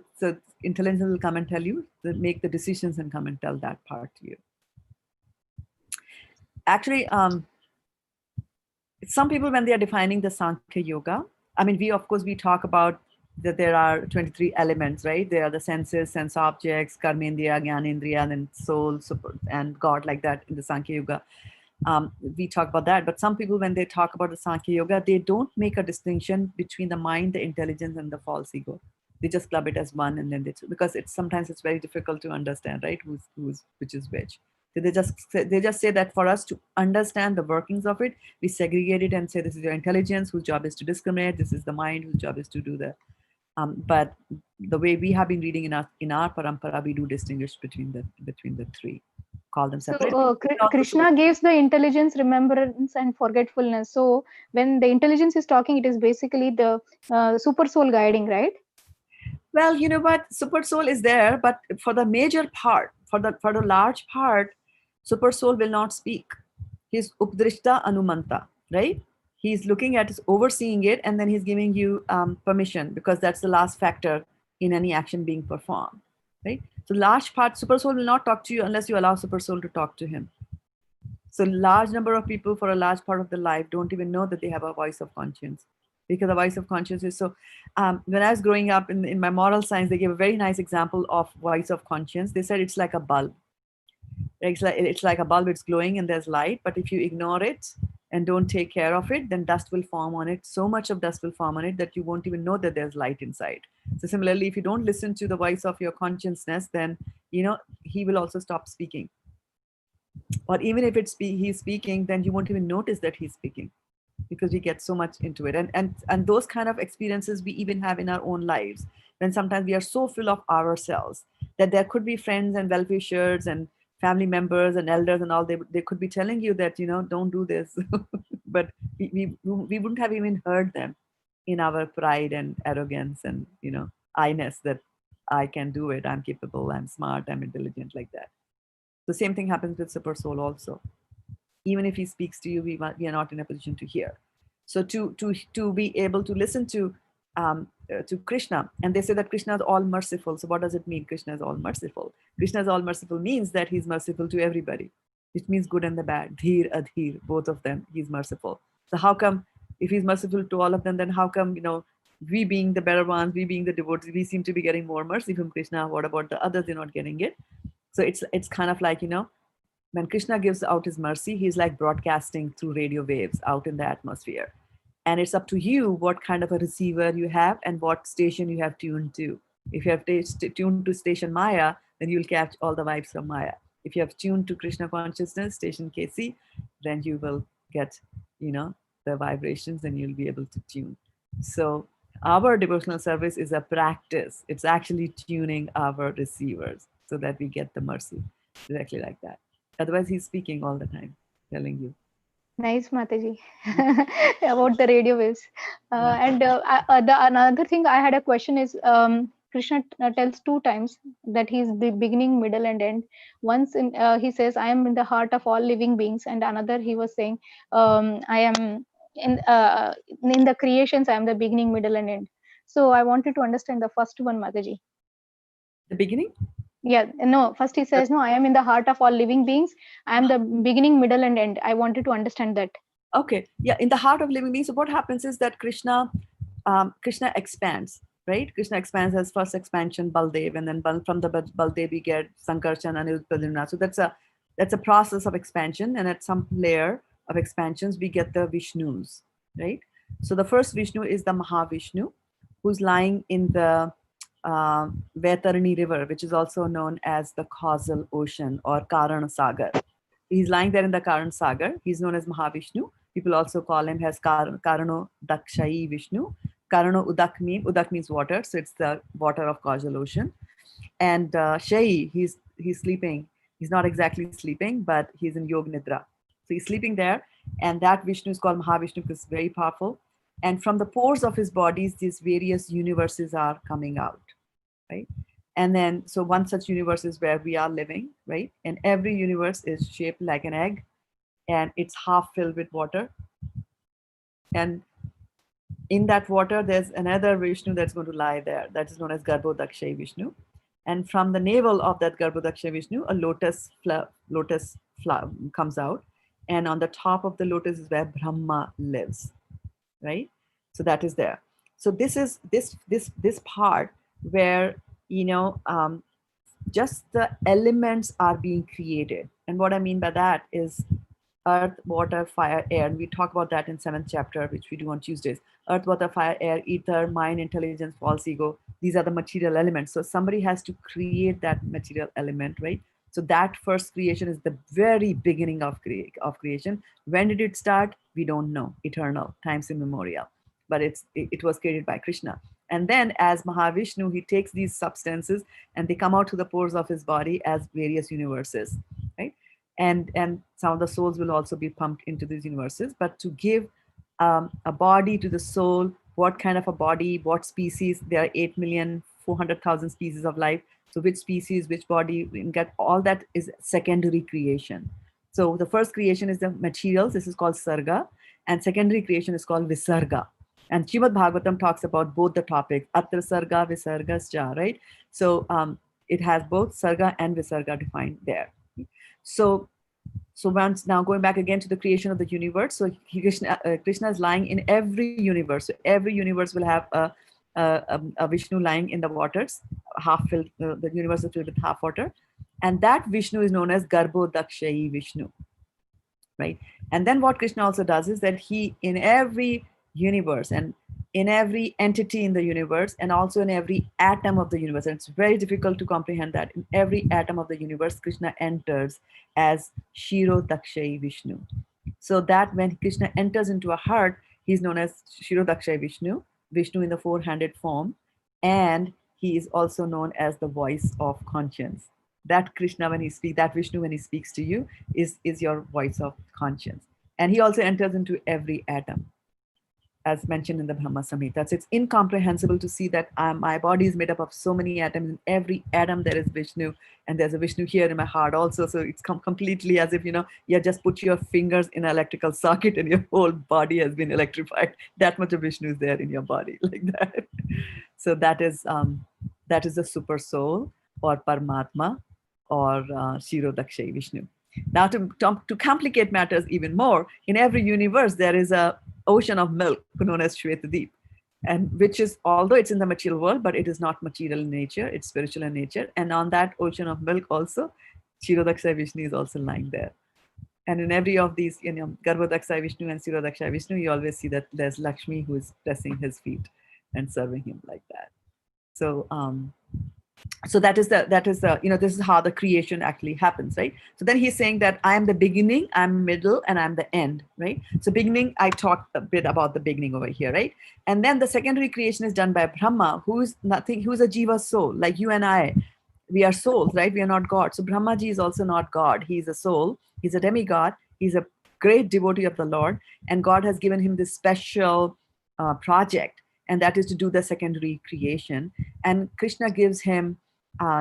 intelligence will come and tell you, make the decisions and come and tell that part to you. Actually, some people, when they are defining the Sankhya Yoga, I mean, we talk about that there are 23 elements, right? There are the senses, sense objects, karmendriya, jnanendriya, and then soul, super, and God, like that in the Sankhya Yoga. We talk about that, but some people, when they talk about the Sankhya Yoga, they don't make a distinction between the mind, the intelligence, and the false ego. They just club it as one, and then because sometimes it's very difficult to understand, right? Which is which. So they just say that for us to understand the workings of it, we segregate it and say, this is your intelligence, whose job is to discriminate. This is the mind, whose job is to do the. But the way we have been reading in our parampara, we do distinguish between the three. Call them separate. So Krishna gives the intelligence, remembrance, and forgetfulness. So when the intelligence is talking, it is basically the super soul guiding, right? Well, you know what, super soul is there, but for the major part, for the large part, super soul will not speak. He's updrishta anumanta, right? He's looking at, overseeing it, and then he's giving you permission, because that's the last factor in any action being performed, right? So large part, super soul will not talk to you unless you allow super soul to talk to him. So large number of people for a large part of their life don't even know that they have a voice of conscience, because the voice of conscience is so. When I was growing up in my moral science, they gave a very nice example of voice of conscience. They said it's like a bulb. It's like a bulb. It's glowing and there's light, but if you ignore it and don't take care of it, then dust will form on it. So much of dust will form on it that you won't even know that there's light inside. So similarly, if you don't listen to the voice of your consciousness, then he will also stop speaking. Or even if he's speaking, then you won't even notice that he's speaking, because we get so much into it. And those kind of experiences we even have in our own lives, when sometimes we are so full of ourselves that there could be friends and well-wishers and family members and elders and all, they could be telling you that don't do this. But we wouldn't have even heard them in our pride and arrogance and I-ness, that I can do it, I'm capable, I'm smart, I'm intelligent, like that. The same thing happens with super soul also. Even if he speaks to you, we are not in a position to hear. So to be able to listen to Krishna, and they say that Krishna is all merciful. So what does it mean? Krishna is all merciful. Krishna is all merciful means that he's merciful to everybody, which means good and the bad. Dheer, adhir, both of them, he's merciful. So how come, if he's merciful to all of them, then how come we being the better ones, we being the devotees, we seem to be getting more mercy from Krishna? What about the others? They're not getting it. So it's kind of like when Krishna gives out his mercy, he's like broadcasting through radio waves out in the atmosphere. And it's up to you what kind of a receiver you have and what station you have tuned to. If you have tuned to station Maya, then you'll catch all the vibes from Maya. If you have tuned to Krishna consciousness, station KC, then you will get, the vibrations, and you'll be able to tune. So our devotional service is a practice. It's actually tuning our receivers so that we get the mercy directly like that. Otherwise, he's speaking all the time, telling you. Nice, Mataji, about the radio waves. And another thing I had a question is, Krishna tells 2 times that he's the beginning, middle, and end. Once he says, "I am in the heart of all living beings," and another he was saying, "I am in the creations. I am the beginning, middle, and end." So I wanted to understand the first one, Mataji. The beginning? Yeah, no, first he says, "No, I am in the heart of all living beings. I am the beginning, middle, and end." I wanted to understand that. Okay, yeah, in the heart of living beings. So what happens is that Krishna expands, right? Krishna expands as first expansion, Baldev, and then from the Baldev we get Sankarshan and Pradyumna. So that's a process of expansion, and at some layer of expansions we get the Vishnus, right? So the first Vishnu is the Mahavishnu, who's lying in the Vaitarani river, which is also known as the causal ocean or Karan Sagar. He's lying there in the Karan Sagar. He's known as Mahavishnu. People also call him as Karano Dakshayi Vishnu. Karano Udak means water, so it's the water of causal ocean. And Shayi, he's sleeping. He's not exactly sleeping, but he's in Yog Nidra. So he's sleeping there, and that Vishnu is called Mahavishnu because it's very powerful. And from the pores of his bodies, these various universes are coming out, right? And then, so one such universe is where we are living, right? And every universe is shaped like an egg, and it's half filled with water. And in that water, there's another Vishnu that's going to lie there. That is known as Garbhodakshay Vishnu. And from the navel of that Garbhodakshay Vishnu, a lotus flower comes out. And on the top of the lotus is where Brahma lives, right? So that is there. So this is this part where, just the elements are being created. And what I mean by that is earth, water, fire, air. And we talk about that in 7th chapter, which we do on Tuesdays. Earth, water, fire, air, ether, mind, intelligence, false ego. These are the material elements. So somebody has to create that material element, right? So that first creation is the very beginning of creation. When did it start? We don't know. Eternal, times immemorial. But it was created by Krishna. And then as Mahavishnu, he takes these substances and they come out to the pores of his body as various universes, right? And some of the souls will also be pumped into these universes. But to give a body to the soul, what kind of a body, what species? There are 8,400,000 species of life. So which species, which body, we get all that is secondary creation. So the first creation is the materials. This is called Sarga. And secondary creation is called Visarga. And Srimad Bhagavatam talks about both the topics, Atra Sarga, Visargascha, right? So It has both Sarga and Visarga defined there. So once now going back again to the creation of the universe. So Krishna is lying in every universe. So every universe will have a Vishnu lying in the waters, half filled. The universe is filled with half water, and that Vishnu is known as Garbho Dakshayi Vishnu, right? And then what Krishna also does is that he, in every universe and in every entity in the universe and also in every atom of the universe, and it's very difficult to comprehend that, in every atom of the universe, Krishna enters as Shiro Dakshayi Vishnu. So that when Krishna enters into a heart, he's known as Shiro Dakshayi Vishnu, Vishnu in the four-handed form, and he is also known as the voice of conscience. That Krishna, when he speaks, that Vishnu, when he speaks to you, is your voice of conscience. And he also enters into every atom, as mentioned in the Brahma Samhita. So it's incomprehensible to see that my body is made up of so many atoms. In every atom there is Vishnu, and there's a Vishnu here in my heart also. So it's completely as if, you just put your fingers in an electrical socket and your whole body has been electrified. That much of Vishnu is there in your body, like that. So that is the super soul, or Paramatma, or Shiro Dakshayi Vishnu. Now to complicate matters even more, in every universe there is a ocean of milk known as Shraddha-devi, and which is, although it's in the material world, but it is not material in nature, it's spiritual in nature. And on that ocean of milk also, Shiro Dakshayi Vishnu is also lying there. And in every of these, Garbho Dakshayi Vishnu and Shiro Dakshayi Vishnu, you always see that there's Lakshmi who is pressing his feet and serving him like that. So so that is the this is how the creation actually happens, right? So then he's saying that I am the beginning, I'm middle, and I'm the end, right? So beginning, I talked a bit about the beginning over here, right? And then the secondary creation is done by Brahma, who's a jiva soul, like you and I. We are souls, right? We are not God. So Brahmaji is also not God. He's a soul, he's a demigod, he's a great devotee of the Lord, and God has given him this special project, and that is to do the secondary creation. And Krishna gives him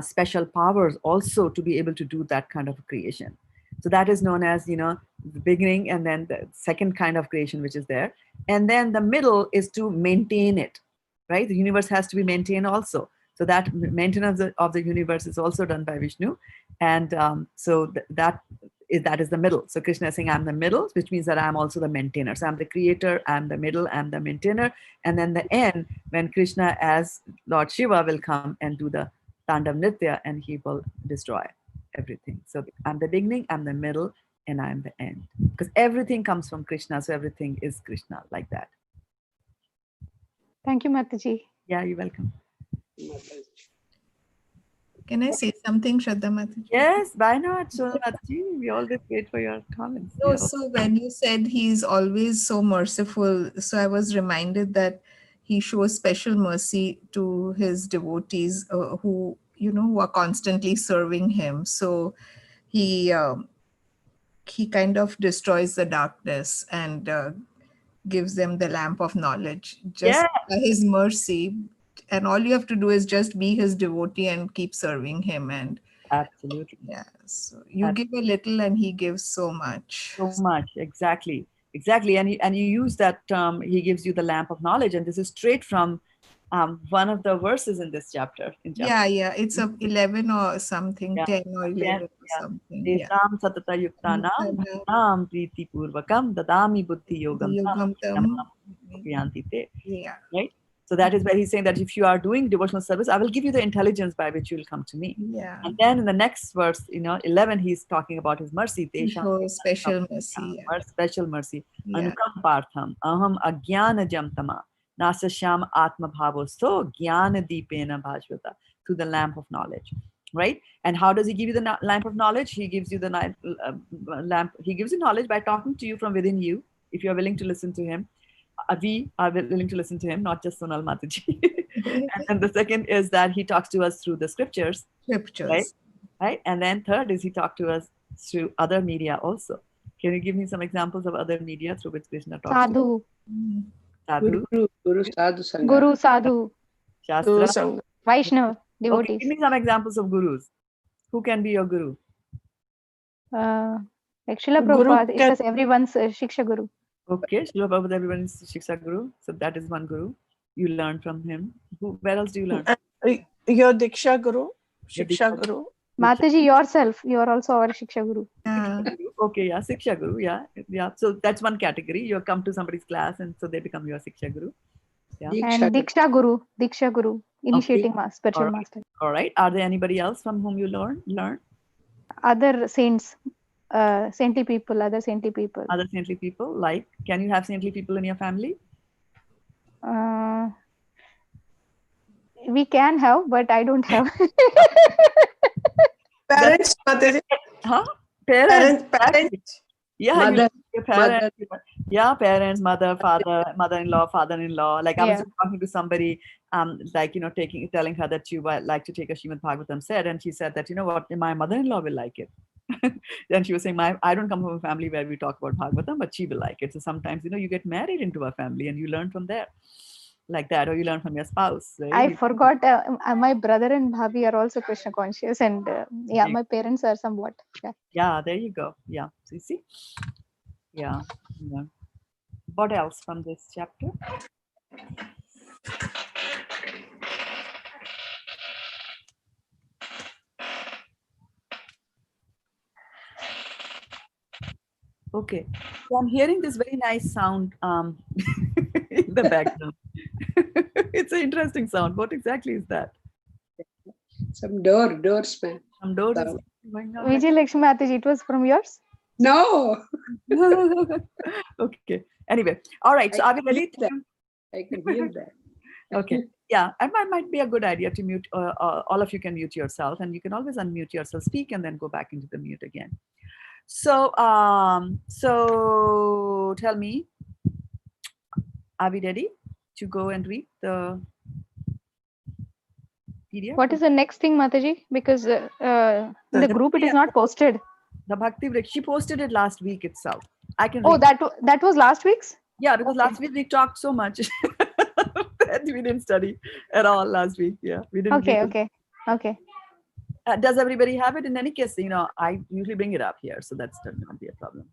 special powers also to be able to do that kind of creation. So that is known as, the beginning, and then the second kind of creation which is there. And then the middle is to maintain it, right? The universe has to be maintained also. So that maintenance of the universe is also done by Vishnu. And so that is the middle. So Krishna is saying, I'm the middle, which means that I'm also the maintainer. So I'm the creator, I'm the middle, I'm the maintainer. And then the end, when Krishna as Lord Shiva will come and do the Tandav Nitya, and he will destroy everything. So I'm the beginning, I'm the middle, and I'm the end. Because everything comes from Krishna, so everything is Krishna, like that. Thank you, Mataji. Yeah, you're welcome. Can I say something, Shraddha Mataji? Yes, why not? So Mataji, we always wait for your comments. No, so when you said he's always so merciful, so I was reminded that he shows special mercy to his devotees who are constantly serving him. So he kind of destroys the darkness and gives them the lamp of knowledge just by his mercy. And all you have to do is just be his devotee and keep serving him. And absolutely, yeah. So you give a little, and he gives so much. So much, exactly. And you use that term. He gives you the lamp of knowledge, and this is straight from one of the verses in this chapter. Yeah, it's 11 or something, 10 or 11 or something. Tesam satata yuktanam bhaktam priti purvakam dadami buddhi yogam tam te. Yeah. Right? So that is where he's saying that if you are doing devotional service, I will give you the intelligence by which you will come to me. Yeah. And then in the next verse, 11, he's talking about his mercy. Special mercy. Special mercy. Anukam partham aham agyana jamtama nasasham atma bhavosto jnana deepena bhajvata, through the lamp of knowledge. Right? And how does he give you the lamp of knowledge? He gives you the lamp. He gives you knowledge by talking to you from within you, if you are willing to listen to him. We are willing to listen to him, not just Sonal Mataji. And the second is that he talks to us through the scriptures. Right? And then third is he talks to us through other media also. Can you give me some examples of other media through which Krishna talks? Sadhu. Guru, Sadhu Sangha. Guru, Sadhu. Shastra. Vaishnava, devotees. Okay, give me some examples of gurus. Who can be your guru? Like Srila Prabhupada, it says everyone's Shiksha Guru. Okay, Srila Prabhupada, everyone's Shiksha Guru. So that is one guru. You learn from him. Where else do you learn? Your Diksha Guru? Shiksha Guru. Mataji, yourself, you are also our Shiksha Guru. Okay, yeah, Siksha Guru, yeah. So that's one category. You come to somebody's class and so they become your Siksha Guru. Yeah. And Diksha Guru, initiating spiritual master. All right. Are there anybody else from whom you learn? Other saints, saintly people, other saintly people. Other saintly people, like, can you have saintly people in your family? We can have, but I don't have. Parents, Mataji. Huh? Parents. Yeah, Mother, your parents. mother. Yeah, parents, mother, father, mother-in-law, father-in-law. Like I was Yeah. just talking to somebody, like, telling her that you would like to take a Srimad Bhagavatam set, and she said that, you know what, my mother-in-law will like it. Then she was saying, I don't come from a family where we talk about Bhagavatam, but she will like it. So sometimes, you get married into a family and you learn from there, like that, or you learn from your spouse. Right? I forgot. My brother and bhabhi are also Krishna conscious, and yeah, my parents are somewhat. Yeah, there you go. Yeah, so you see. Yeah. What else from this chapter? Okay, so I'm hearing this very nice sound in the background. It's an interesting sound. What exactly is that? Some doors, man. Some door is going on. Vijay Lakshmi Mataji, it was from yours? No. Okay. Anyway, all right. So are we ready? I can hear that. Okay. Yeah, and it might be a good idea to mute. All of you can mute yourself, and you can always unmute yourself, speak, and then go back into the mute again. So, so tell me, are we ready to go and read the PDF? What is the next thing, Mataji? Because in the group it is not posted. The Bhakti Vrksa, she posted it last week itself. I can. Oh, that was last week's? Yeah, because last week we talked so much that we didn't study at all last week. Yeah, we didn't. Okay. Does everybody have it? In any case, I usually bring it up here, so that's not going to be a problem.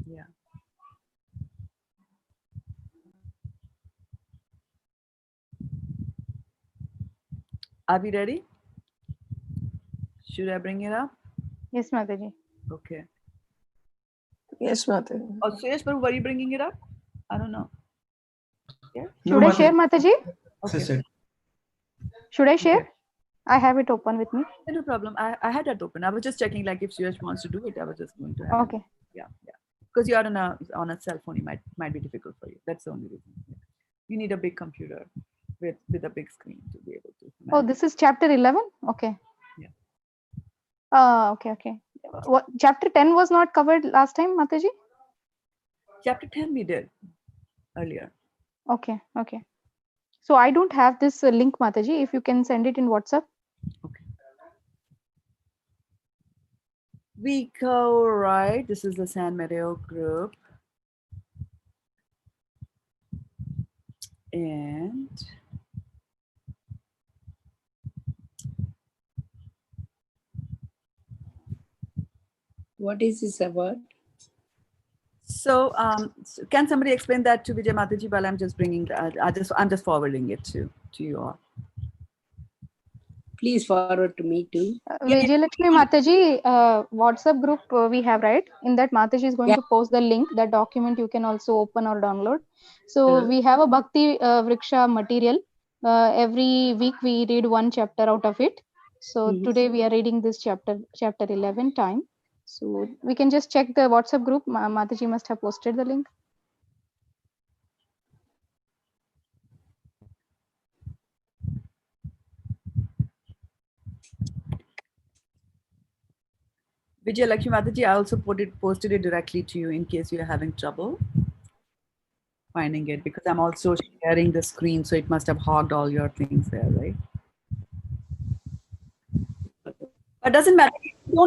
Yeah. Are we ready? Should I bring it up? Yes, Mataji. Okay. Yes, Mataji. Oh, Suresh, but were you bringing it up? I don't know. Yeah. Should I share, Mataji? Okay. Should I share? I have it open with me. No problem. I had that open. I was just checking, like, if Suresh wants to do it, I was just going to have Okay. it. Yeah. Because you are on a cell phone, it might be difficult for you. That's the only reason. You need a big computer with a big screen to be able to. Oh, this is chapter 11? Okay. Yeah. Okay. What, chapter 10 was not covered last time, Mataji? Chapter 10 we did earlier. Okay. So I don't have this link, Mataji. If you can send it in WhatsApp. Okay. We go right. This is the San Mateo group. And what is this about? So, can somebody explain that to Vijay Mataji while I'm just bringing I'm just forwarding it to you all. Please forward to me too. Vijay Lakshmi Mataji, WhatsApp group we have, right? In that Mataji is going to post the link, that document you can also open or download. So we have a Bhakti Vrksa material. Every week we read one chapter out of it. So today we are reading this chapter 11 time. So we can just check the WhatsApp group. Mataji must have posted the link. Vijay Lakshmi Mataji, I also posted it directly to you in case you're having trouble finding it, because I'm also sharing the screen, so it must have hogged all your things there, right? But doesn't matter.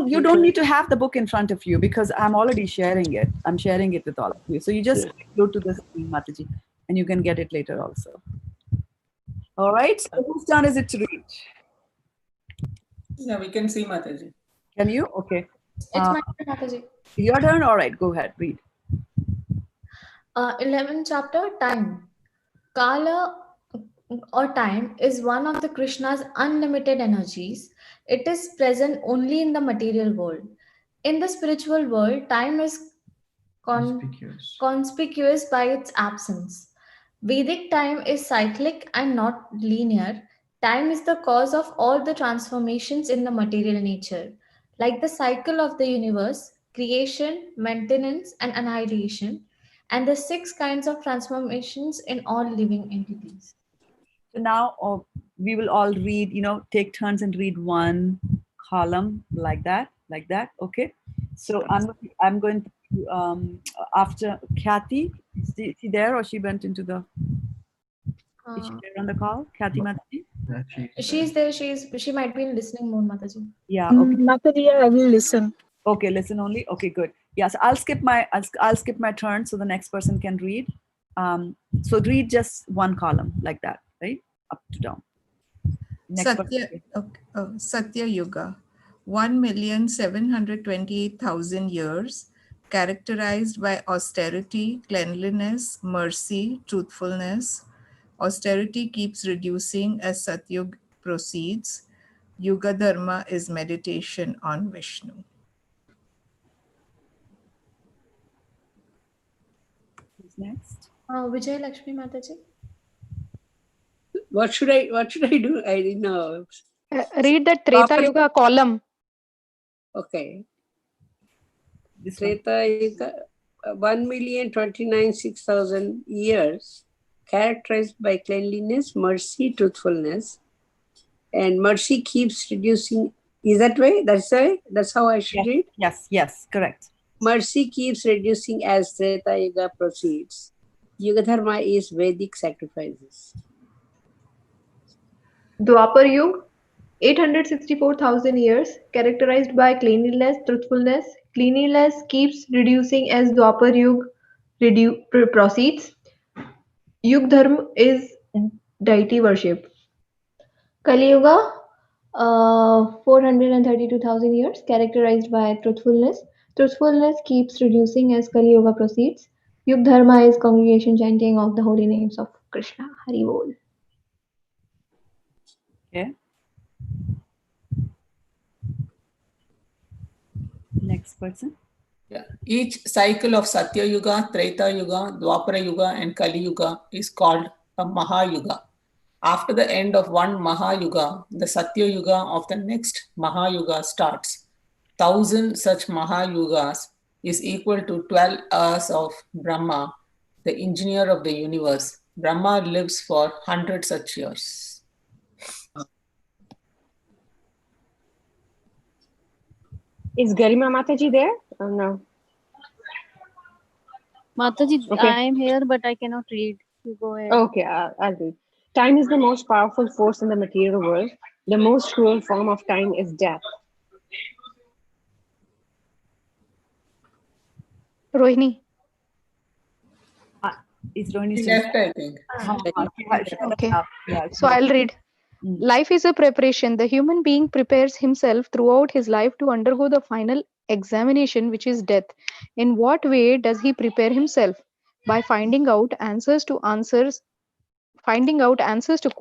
You don't need to have the book in front of you, because I'm already sharing it. I'm sharing it with all of you. So you just go to the screen, Mataji, and you can get it later also. All right. So whose turn is it to read? Yeah, we can see Mataji. Can you? Okay. It's my turn, Mataji. Your turn? All right. Go ahead. Read. 11th chapter, time. Kala or time is one of the Krishna's unlimited energies. It is present only in the material world. In the spiritual world, time is conspicuous by its absence. Vedic time is cyclic and not linear. Time is the cause of all the transformations in the material nature. Like the cycle of the universe, creation, maintenance, and annihilation, and the six kinds of transformations in all living entities. So now we will all read, take turns and read one column like that. Okay. So I'm going to, after Kathy, is she there or she went into the, is she there on the call? Kathy Mataji? She's there. She might be in listening mode, Mataji. Yeah. Okay. Mataji, I will listen. Okay, listen only. Okay, good. Yes, I'll skip my turn so the next person can read. So read just one column like that, right? Up to down. Next Satya Yuga, 1,728,000 years, characterized by austerity, cleanliness, mercy, truthfulness. Austerity keeps reducing as Satyug proceeds. Yuga Dharma is meditation on Vishnu. Who's next? Vijay Lakshmi Mataji. What should I do? I didn't know. Read the Treta Yuga column. Okay. Treta Yuga, 1,029,600 years, characterized by cleanliness, mercy, truthfulness, and mercy keeps reducing. Is that way? That's way? That's how I should read? Yes, correct. Mercy keeps reducing as Treta Yuga proceeds. Yuga Dharma is Vedic sacrifices. Dwapar Yuga, 864,000 years, characterized by cleanliness, truthfulness. Cleanliness keeps reducing as Dwapar Yuga proceeds. Yuga Dharma is deity worship. Kali Yuga, 432,000 years, characterized by truthfulness. Truthfulness keeps reducing as Kali Yuga proceeds. Yuga Dharma is congregation chanting of the holy names of Krishna. Hari Bol. Okay. Next person. Yeah. Each cycle of Satya Yuga, Treta Yuga, Dwapara Yuga, and Kali Yuga is called a Mahayuga. After the end of one Mahayuga, the Satya Yuga of the next Mahayuga starts. 1,000 such Mahayugas is equal to 12 hours of Brahma, the engineer of the universe. Brahma lives for 100 such years. Is Garima Mataji there or no? Mataji, Okay. I am here, but I cannot read. You go ahead. Okay, I'll read. Time is the most powerful force in the material world. The most cruel form of time is death. Rohini. Is Rohini She still left, I think. Okay. So I'll read. Life is a preparation. The human being prepares himself throughout his life to undergo the final examination, which is death. In what way does he prepare himself? By finding out answers to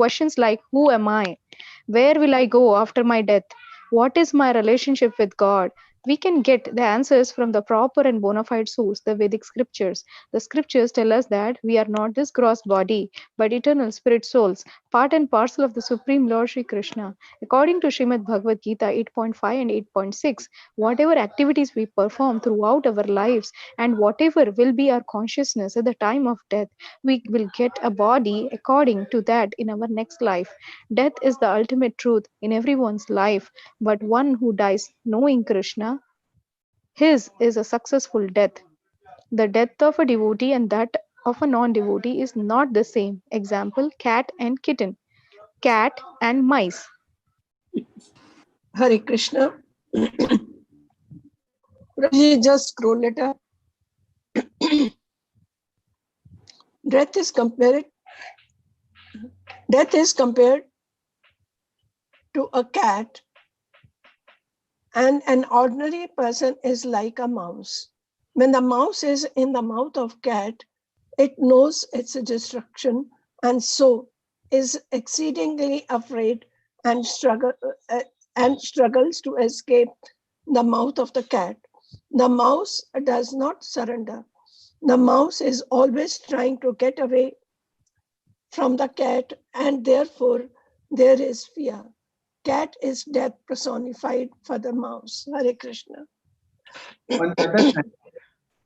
questions like who am I? Where will I go after my death? What is my relationship with God? We can get the answers from the proper and bona fide source, the Vedic scriptures. The scriptures tell us that we are not this gross body, but eternal spirit souls, part and parcel of the Supreme Lord Sri Krishna. According to Srimad Bhagavad Gita 8.5 and 8.6, whatever activities we perform throughout our lives and whatever will be our consciousness at the time of death, we will get a body according to that in our next life. Death is the ultimate truth in everyone's life, but one who dies knowing Krishna, his is a successful death. The death of a devotee and that of a non-devotee is not the same. Example, cat and kitten, cat and mice. Hare Krishna. Just scroll it up. Death is compared to a cat, and an ordinary person is like a mouse. When the mouse is in the mouth of cat, it knows its destruction and so is exceedingly afraid and struggles to escape the mouth of the cat. The mouse does not surrender. The mouse is always trying to get away from the cat, and therefore there is fear. Cat is death personified for the mouse. Hare Krishna. On the other hand,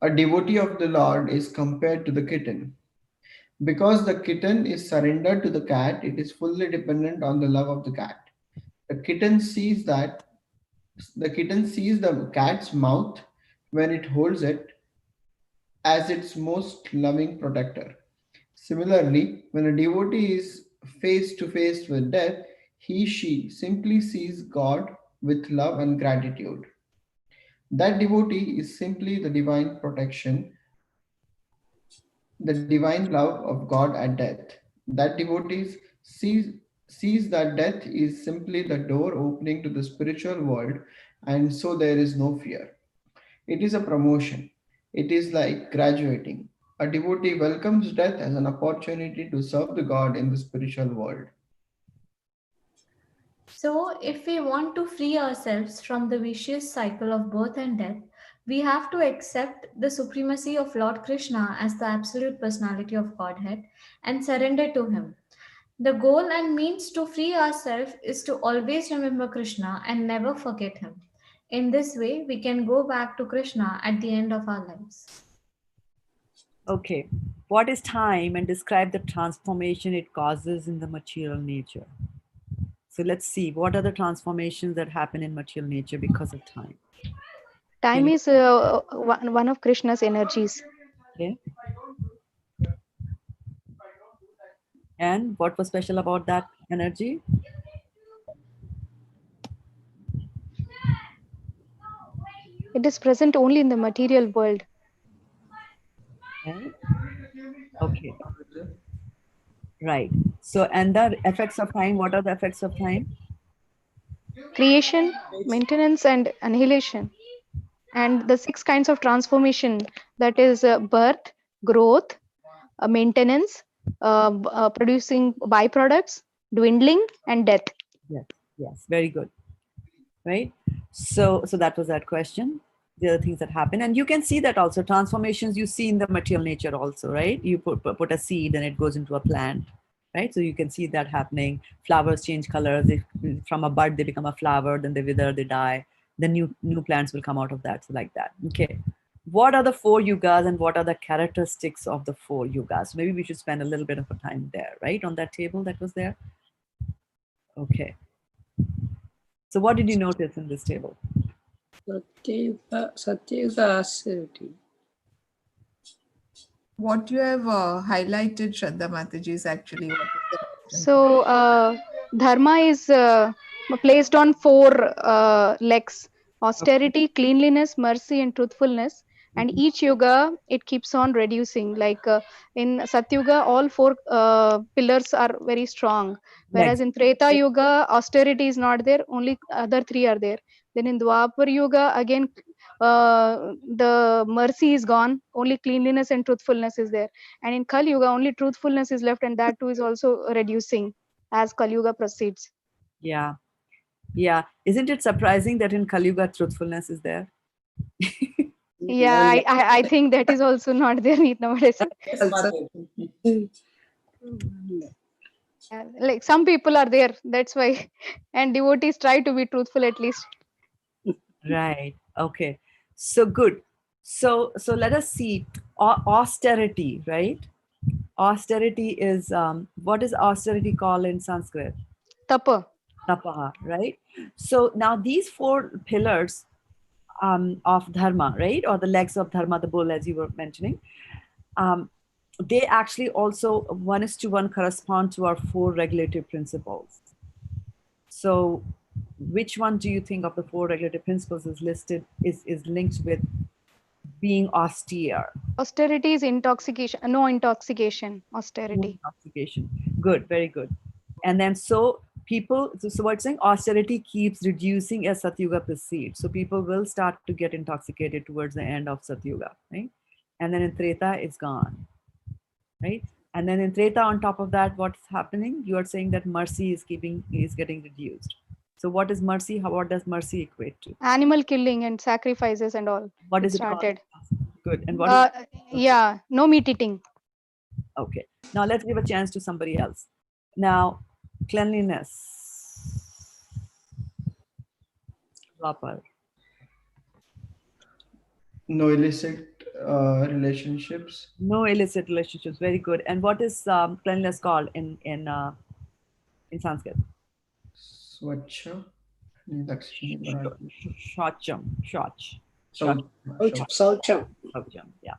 a devotee of the Lord is compared to the kitten. Because the kitten is surrendered to the cat, it is fully dependent on the love of the cat. The kitten sees that the kitten sees the cat's mouth when it holds it as its most loving protector. Similarly, when a devotee is face to face with death, she simply sees God with love and gratitude. That devotee is simply the divine protection, the divine love of God at death. That devotee sees that death is simply the door opening to the spiritual world, and so there is no fear. It is a promotion. It is like graduating. A devotee welcomes death as an opportunity to serve the God in the spiritual world. So, if we want to free ourselves from the vicious cycle of birth and death, we have to accept the supremacy of Lord Krishna as the absolute personality of Godhead and surrender to Him. The goal and means to free ourselves is to always remember Krishna and never forget Him. In this way, we can go back to Krishna at the end of our lives. Okay. What is time, and describe the transformation it causes in the material nature? So let's see, what are the transformations that happen in material nature because of time? Time is one of Krishna's energies. Okay. And what was special about that energy? It is present only in the material world. Okay. Okay. Right. So, and the effects of time, what are the effects of time? Creation, maintenance, and annihilation. And the 6 kinds of transformation, that is birth, growth, maintenance, producing byproducts, dwindling, and death. Yes, yes, very good. Right. So that was that question. The other things that happen, and you can see that also transformations you see in the material nature also, right? You put a seed and it goes into a plant, right? So you can see that happening. Flowers change colors. From a bud they become a flower, then they wither, they die. Then new plants will come out of that. So like that. Okay. What are the 4 yugas and what are the characteristics of the 4 yugas? So maybe we should spend a little bit of a time there, right? On that table that was there. Okay. So what did you notice in this table? Satyuga austerity. What you have highlighted, Shraddha Mataji, is actually what is the question. So dharma is placed on 4 legs: austerity, cleanliness, mercy, and truthfulness. And each yuga, it keeps on reducing. Like in Satyuga, all 4 pillars are very strong. Whereas in Treta Yuga, austerity is not there, only other 3 are there. Then in Dwapar Yuga, again, the mercy is gone, only cleanliness and truthfulness is there. And in Kali Yuga, only truthfulness is left, and that too is also reducing as Kali Yuga proceeds. Yeah. Yeah. Isn't it surprising that in Kali Yuga truthfulness is there? Yeah, I think that is also not there nowadays. Like some people are there, that's why. And devotees try to be truthful at least. Right. Okay. So good. So let us see. Austerity, right? Austerity is what is austerity called in Sanskrit? Tapa. Tapaha, right? So now these 4 pillars of dharma, right, or the legs of dharma, the bull, as you were mentioning, they actually also 1:1 correspond to our 4 regulative principles. So which one do you think of the 4 regulative principles is listed is linked with being austere? Austerity is intoxication, no intoxication, austerity. Intoxication. Good, very good. And then so people, so what's saying austerity keeps reducing as Satyuga proceeds. So people will start to get intoxicated towards the end of Satyuga, right? And then in Treta, it's gone, right? And then in Treta, on top of that, what's happening? You are saying that mercy is getting reduced. So what is mercy? What does mercy equate to? Animal killing and sacrifices and all. What It is it called? started. Good. And what is Yeah, no meat eating. Okay. Now let's give a chance to somebody else. Now, cleanliness. Dwapar. No illicit relationships. No illicit relationships. Very good. And what is cleanliness called in Sanskrit? Swacha. Lakshmi Bharati. Shacham. Shach. Shauch- Saucham. Shacham. Yeah.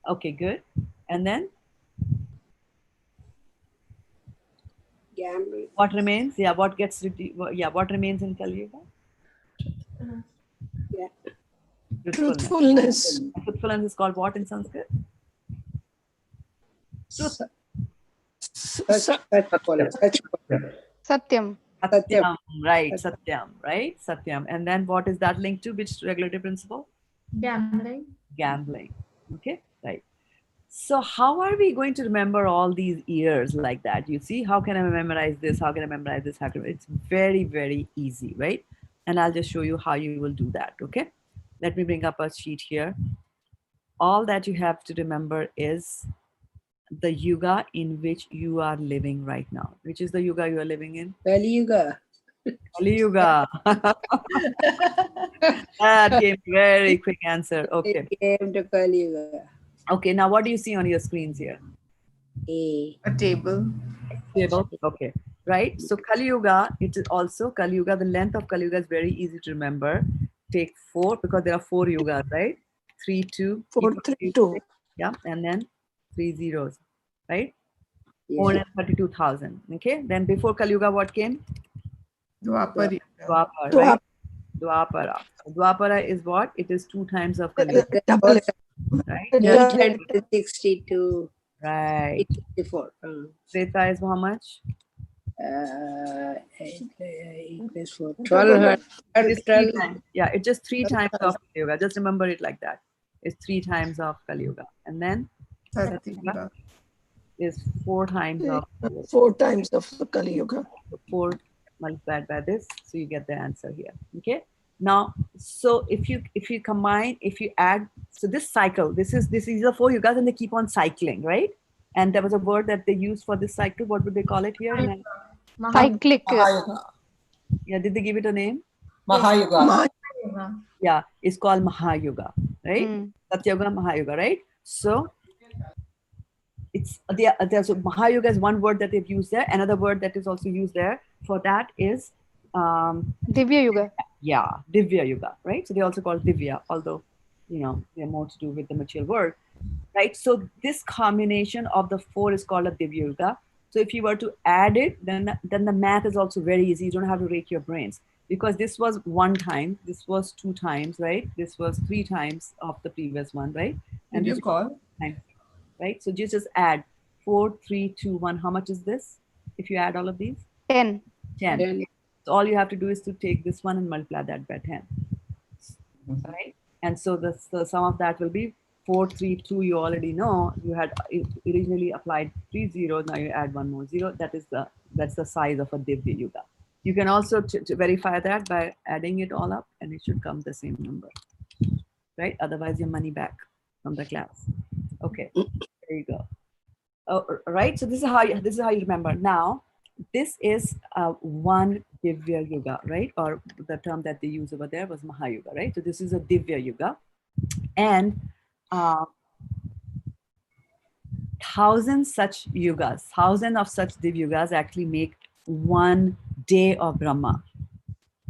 Okay, good. And then Gambling. what remains? Yeah, what gets what remains in Kali Yuga? Yeah. Truthfulness. Truthfulness is called what in Sanskrit? Truth. Satyam. Satyam, right? Satyam, right? Satyam. And then what is that linked to? Which regulative principle? Gambling. Gambling. Okay, right. So how are we going to remember all these years like that? You see, how can I memorize this? How can I memorize this? How can it's very, very easy, right? And I'll just show you how you will do that. Okay. Let me bring up a sheet here. All that you have to remember is the yuga in which you are living right now. Which is the yuga you are living in? Kali Yuga. Kali Yuga. That came very quick answer. Okay. It came to Kali Yuga. Okay, now what do you see on your screens here? A table. Table. Okay. Right. So Kali Yuga, it is also Kali Yuga. The length of Kali Yuga is very easy to remember. Take 4 because there are 4 yugas, right? 3, 2, 4, 3, 2. Yeah, and then 3 zeros, right? Yeah. 432,000. Okay. Then before Kali Yuga, what came? Dwapara. Dwapara, right? Dwapara. Dwapara is what? It is 2 times of Kali Yuga, Double. right? 862. Right. 864. Treta is how much? 8 plus 4. It 1200. is 3 times. Yeah, it's just 3 times of Kali Yuga. Just remember it like that. It's 3 times of Kali Yuga. And then Satyam. is 4 times of 4 times of the Kali Yuga. 4 multiplied by this, so you get the answer here. Okay. Now, so if you combine, if you add, so this cycle, these are the 4 yugas, and they keep on cycling, right? And there was a word that they used for this cycle. What would they call it here? Cyclic. Yeah, did they give it a name? Mahayuga. Yeah, it's called Mahayuga, right? Satyuga, Mahayuga, right? So it's there's Mahayuga is one word that they've used there. Another word that is also used there for that is Divya Yuga. Yeah, Divya Yuga, right? So they also call Divya, although they're more to do with the material world, right? So this combination of the 4 is called a Divya Yuga. So if you were to add it, then the math is also very easy. You don't have to rake your brains, because this was 1 time, this was 2 times, right? This was 3 times of the previous one, right? And Did you call? Time, right? So you just add 4, 3, 2, 1. How much is this? If you add all of these? 10. 10. So all you have to do is to take this one and multiply that by 10, right? And so the sum of that will be 4, 3, 2. You already know you had originally applied 3 zeros. Now you add 1 more 0. That's the size of a Divya Yuga. You can also to verify that by adding it all up, and it should come the same number, right? Otherwise, your money back from the class. Okay, there you go. Oh, right. So this is how you remember. Now, this is one Divya Yuga, right? Or the term that they use over there was Mahayuga, right? So this is a Divya Yuga, and 1,000 such yugas, 1,000 of such Divya Yugas actually make 1 day of Brahma,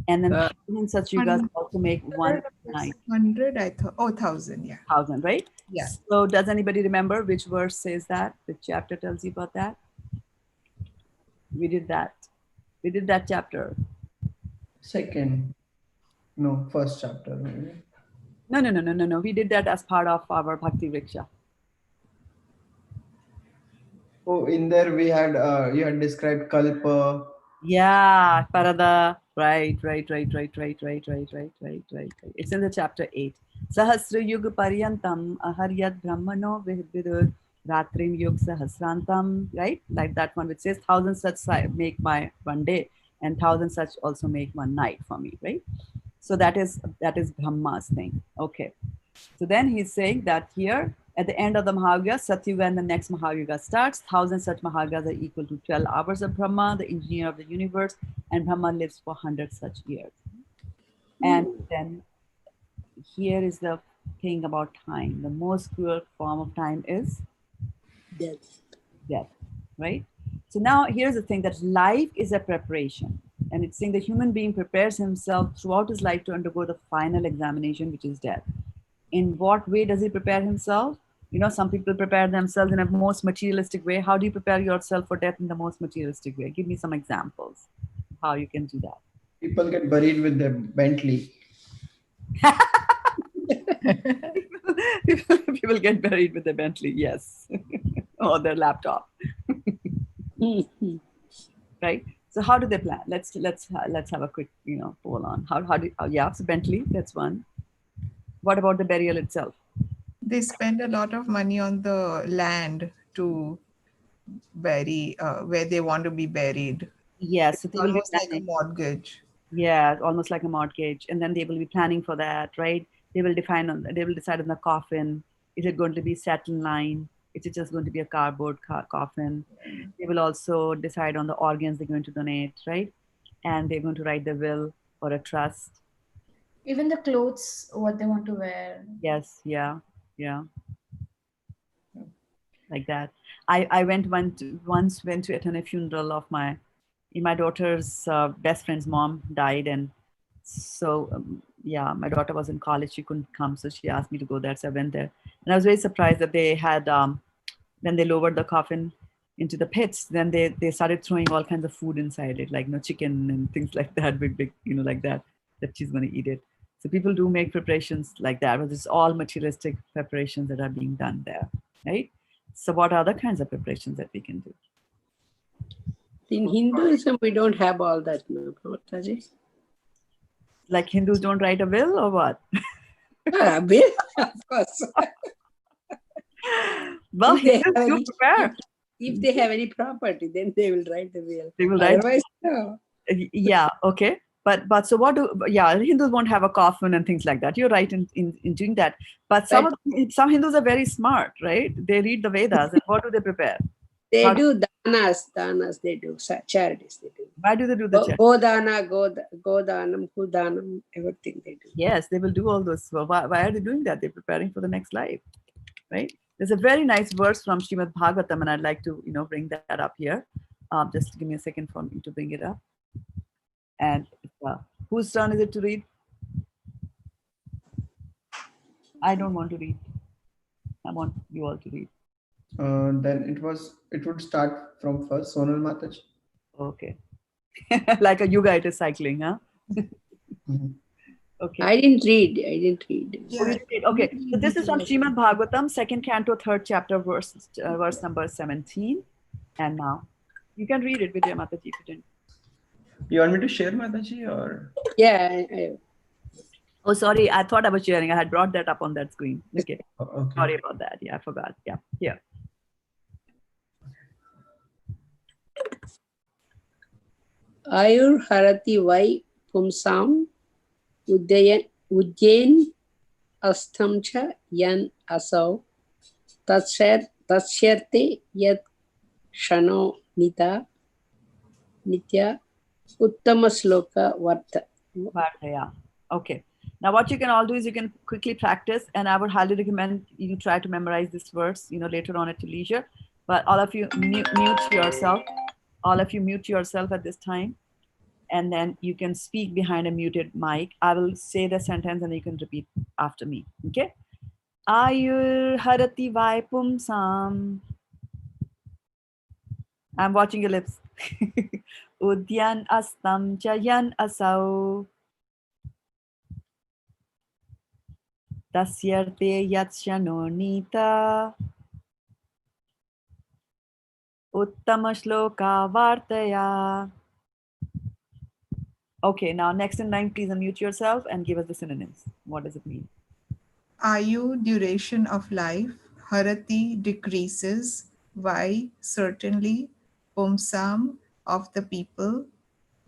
and then 1,000 such yugas also make 1 night. 100, I thought. Oh, 1,000, yeah. 1,000, right? Yeah. So does anybody remember which verse says that? Which chapter tells you about that? We did that. We did that chapter. First chapter. Maybe. No. We did that as part of our Bhakti Vrksa. Oh, in there we had you had described Kalpa. Yeah, Parada. Right. It's in the chapter 8. Sahasra Yuga Paryantam Aharyat Brahmano Vidur Ratrim Yog Sahasrantam, right? Like that one which says, 1,000 such make my one day, and 1,000 such also make one night for me, right? So that is Brahma's thing. Okay. So then he's saying that here at the end of the Mahavya, Satyuga and the next Mahavya starts. 1,000 such Mahavyas are equal to 12 hours of Brahma, the engineer of the universe, and Brahma lives for 100 such years. And then here is the thing about time. The most cruel form of time is Death. death, right? So now here's the thing, that life is a preparation. And it's saying the human being prepares himself throughout his life to undergo the final examination, which is death. In what way does he prepare himself? You know, some people prepare themselves in a most materialistic way. How do you prepare yourself for death in the most materialistic way? Give me some examples of how you can do that. People get buried with their Bentley. People get buried with their Bentley, yes, or their laptop, right? So how do they plan? Let's have a quick poll on how do yeah, so Bentley, that's one. What about the burial itself? They spend a lot of money on the land to bury where they want to be buried. Yes, so It's they will be almost like a planning. mortgage. Yeah, almost like a mortgage, and then they will be planning for that, right? They will decide on the coffin. Is it going to be set in line? Is it just going to be a cardboard coffin? They will also decide on the organs they're going to donate, right? And they're going to write the will or a trust. Even the clothes, what they want to wear. Yes, yeah, like that. I once went to attend a funeral of my daughter's best friend's mom died, and so yeah, my daughter was in college, she couldn't come, so she asked me to go there, so I went there, and I was very surprised that they had when they lowered the coffin into the pits, then they started throwing all kinds of food inside it, like chicken and things like that, big like that she's going to eat it. So people do make preparations like that, but it's all materialistic preparations that are being done there, right? So what are other kinds of preparations that we can do? In Hinduism, we don't have all that, no, Mataji. Like Hindus don't write a will or what? Will, of course. Well, Hindus do prepare. If they have any property, then they will write the will. They will write. Otherwise, no. Yeah, okay. But so what Hindus won't have a coffin and things like that. You're right in doing that. But some Hindus are very smart, right? They read the Vedas, and what do they prepare? They do danas, they do charities, they do. Why do they do the charity? Godanam, Hudanam, everything they do. Yes, they will do all those. So why are they doing that? They're preparing for the next life, right? There's a very nice verse from Srimad Bhagavatam, and I'd like to bring that up here. Just give me a second for me to bring it up. And whose turn is it to read? I don't want to read. I want you all to read. Then it would start from first, Sonal Mataji. Okay. Like a yuga, it is cycling, huh? Okay. I didn't read. Yeah. Okay. So this is from Srimad Bhagavatam, 2nd canto, 3rd chapter, verse number 17. And now you can read it, Vijay Mataji, if you didn't. You want me to share, Mataji, or? Yeah. Oh, sorry. I thought I was sharing. I had brought that up on that screen. Okay. Okay. Sorry about that. Yeah, I forgot. Yeah. Here. Ayur harati vai pumsam ujjain astam cha yan asau tatsyarte yat shano nitya uttama sloka varta. Yeah. Okay. Now what you can all do is you can quickly practice, and I would highly recommend you try to memorize this verse, later on at your leisure. But all of you mute yourself. All of you mute yourself at this time, and then you can speak behind a muted mic. I will say the sentence and you can repeat after me. Okay? Ayur harati vai pumsam. I'm watching your lips. Udyan astam chayan asau. Tasyarte yatshano nita. Uttama shloka vartaya. Okay, now next in line, please unmute yourself and give us the synonyms. What does it mean? Ayu, duration of life. Harati decreases, Y certainly, Pumsam of the people,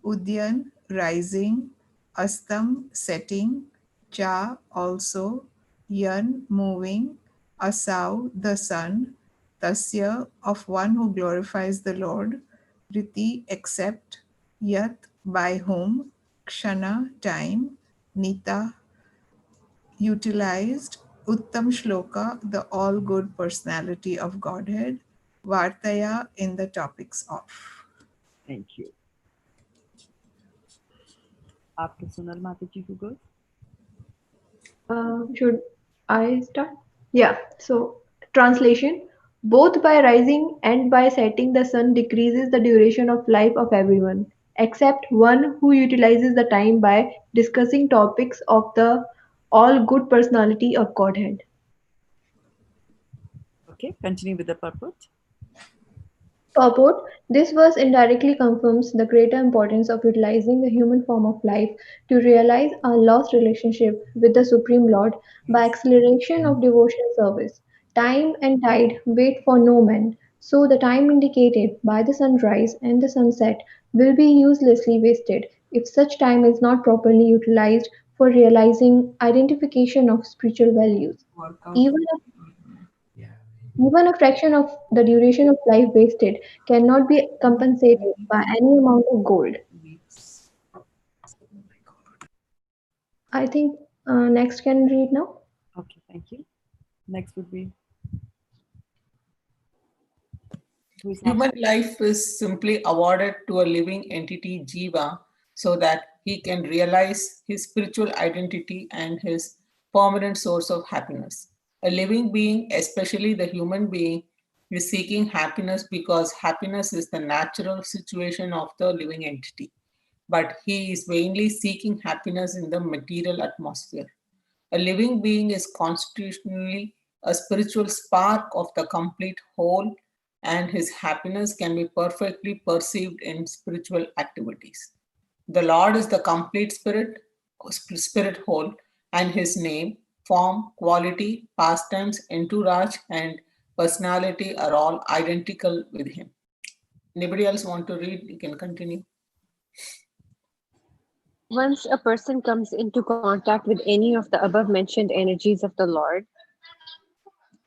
Udyan rising, Astam setting, Cha also, Yan moving, Asau the sun, Tasya of one who glorifies the Lord, Riti except, Yat by whom, Kshana time, Nita utilized, Uttam Shloka the all good personality of Godhead, Vartaya in the topics of. Thank you. After Sonal Mataji, who goes? Should I start? Yeah. So, translation: both by rising and by setting, the sun decreases the duration of life of everyone, except one who utilizes the time by discussing topics of the all good personality of Godhead. Okay, continue with the purport. Purport: this verse indirectly confirms the greater importance of utilizing the human form of life to realize our lost relationship with the Supreme Lord by acceleration of devotional service. Time and tide wait for no man, so the time indicated by the sunrise and the sunset will be uselessly wasted if such time is not properly utilized for realizing identification of spiritual values. Even a even a fraction of the duration of life wasted cannot be compensated by any amount of gold. I think next can read now. Okay, thank you. Next would be Human life is simply awarded to a living entity, Jiva, so that he can realize his spiritual identity and his permanent source of happiness. A living being, especially the human being, is seeking happiness because happiness is the natural situation of the living entity. But he is vainly seeking happiness in the material atmosphere. A living being is constitutionally a spiritual spark of the complete whole, and his happiness can be perfectly perceived in spiritual activities. The Lord is the complete spirit whole, and his name, form, quality, pastimes, entourage, and personality are all identical with him. Anybody else want to read? You can continue. Once a person comes into contact with any of the above mentioned energies of the Lord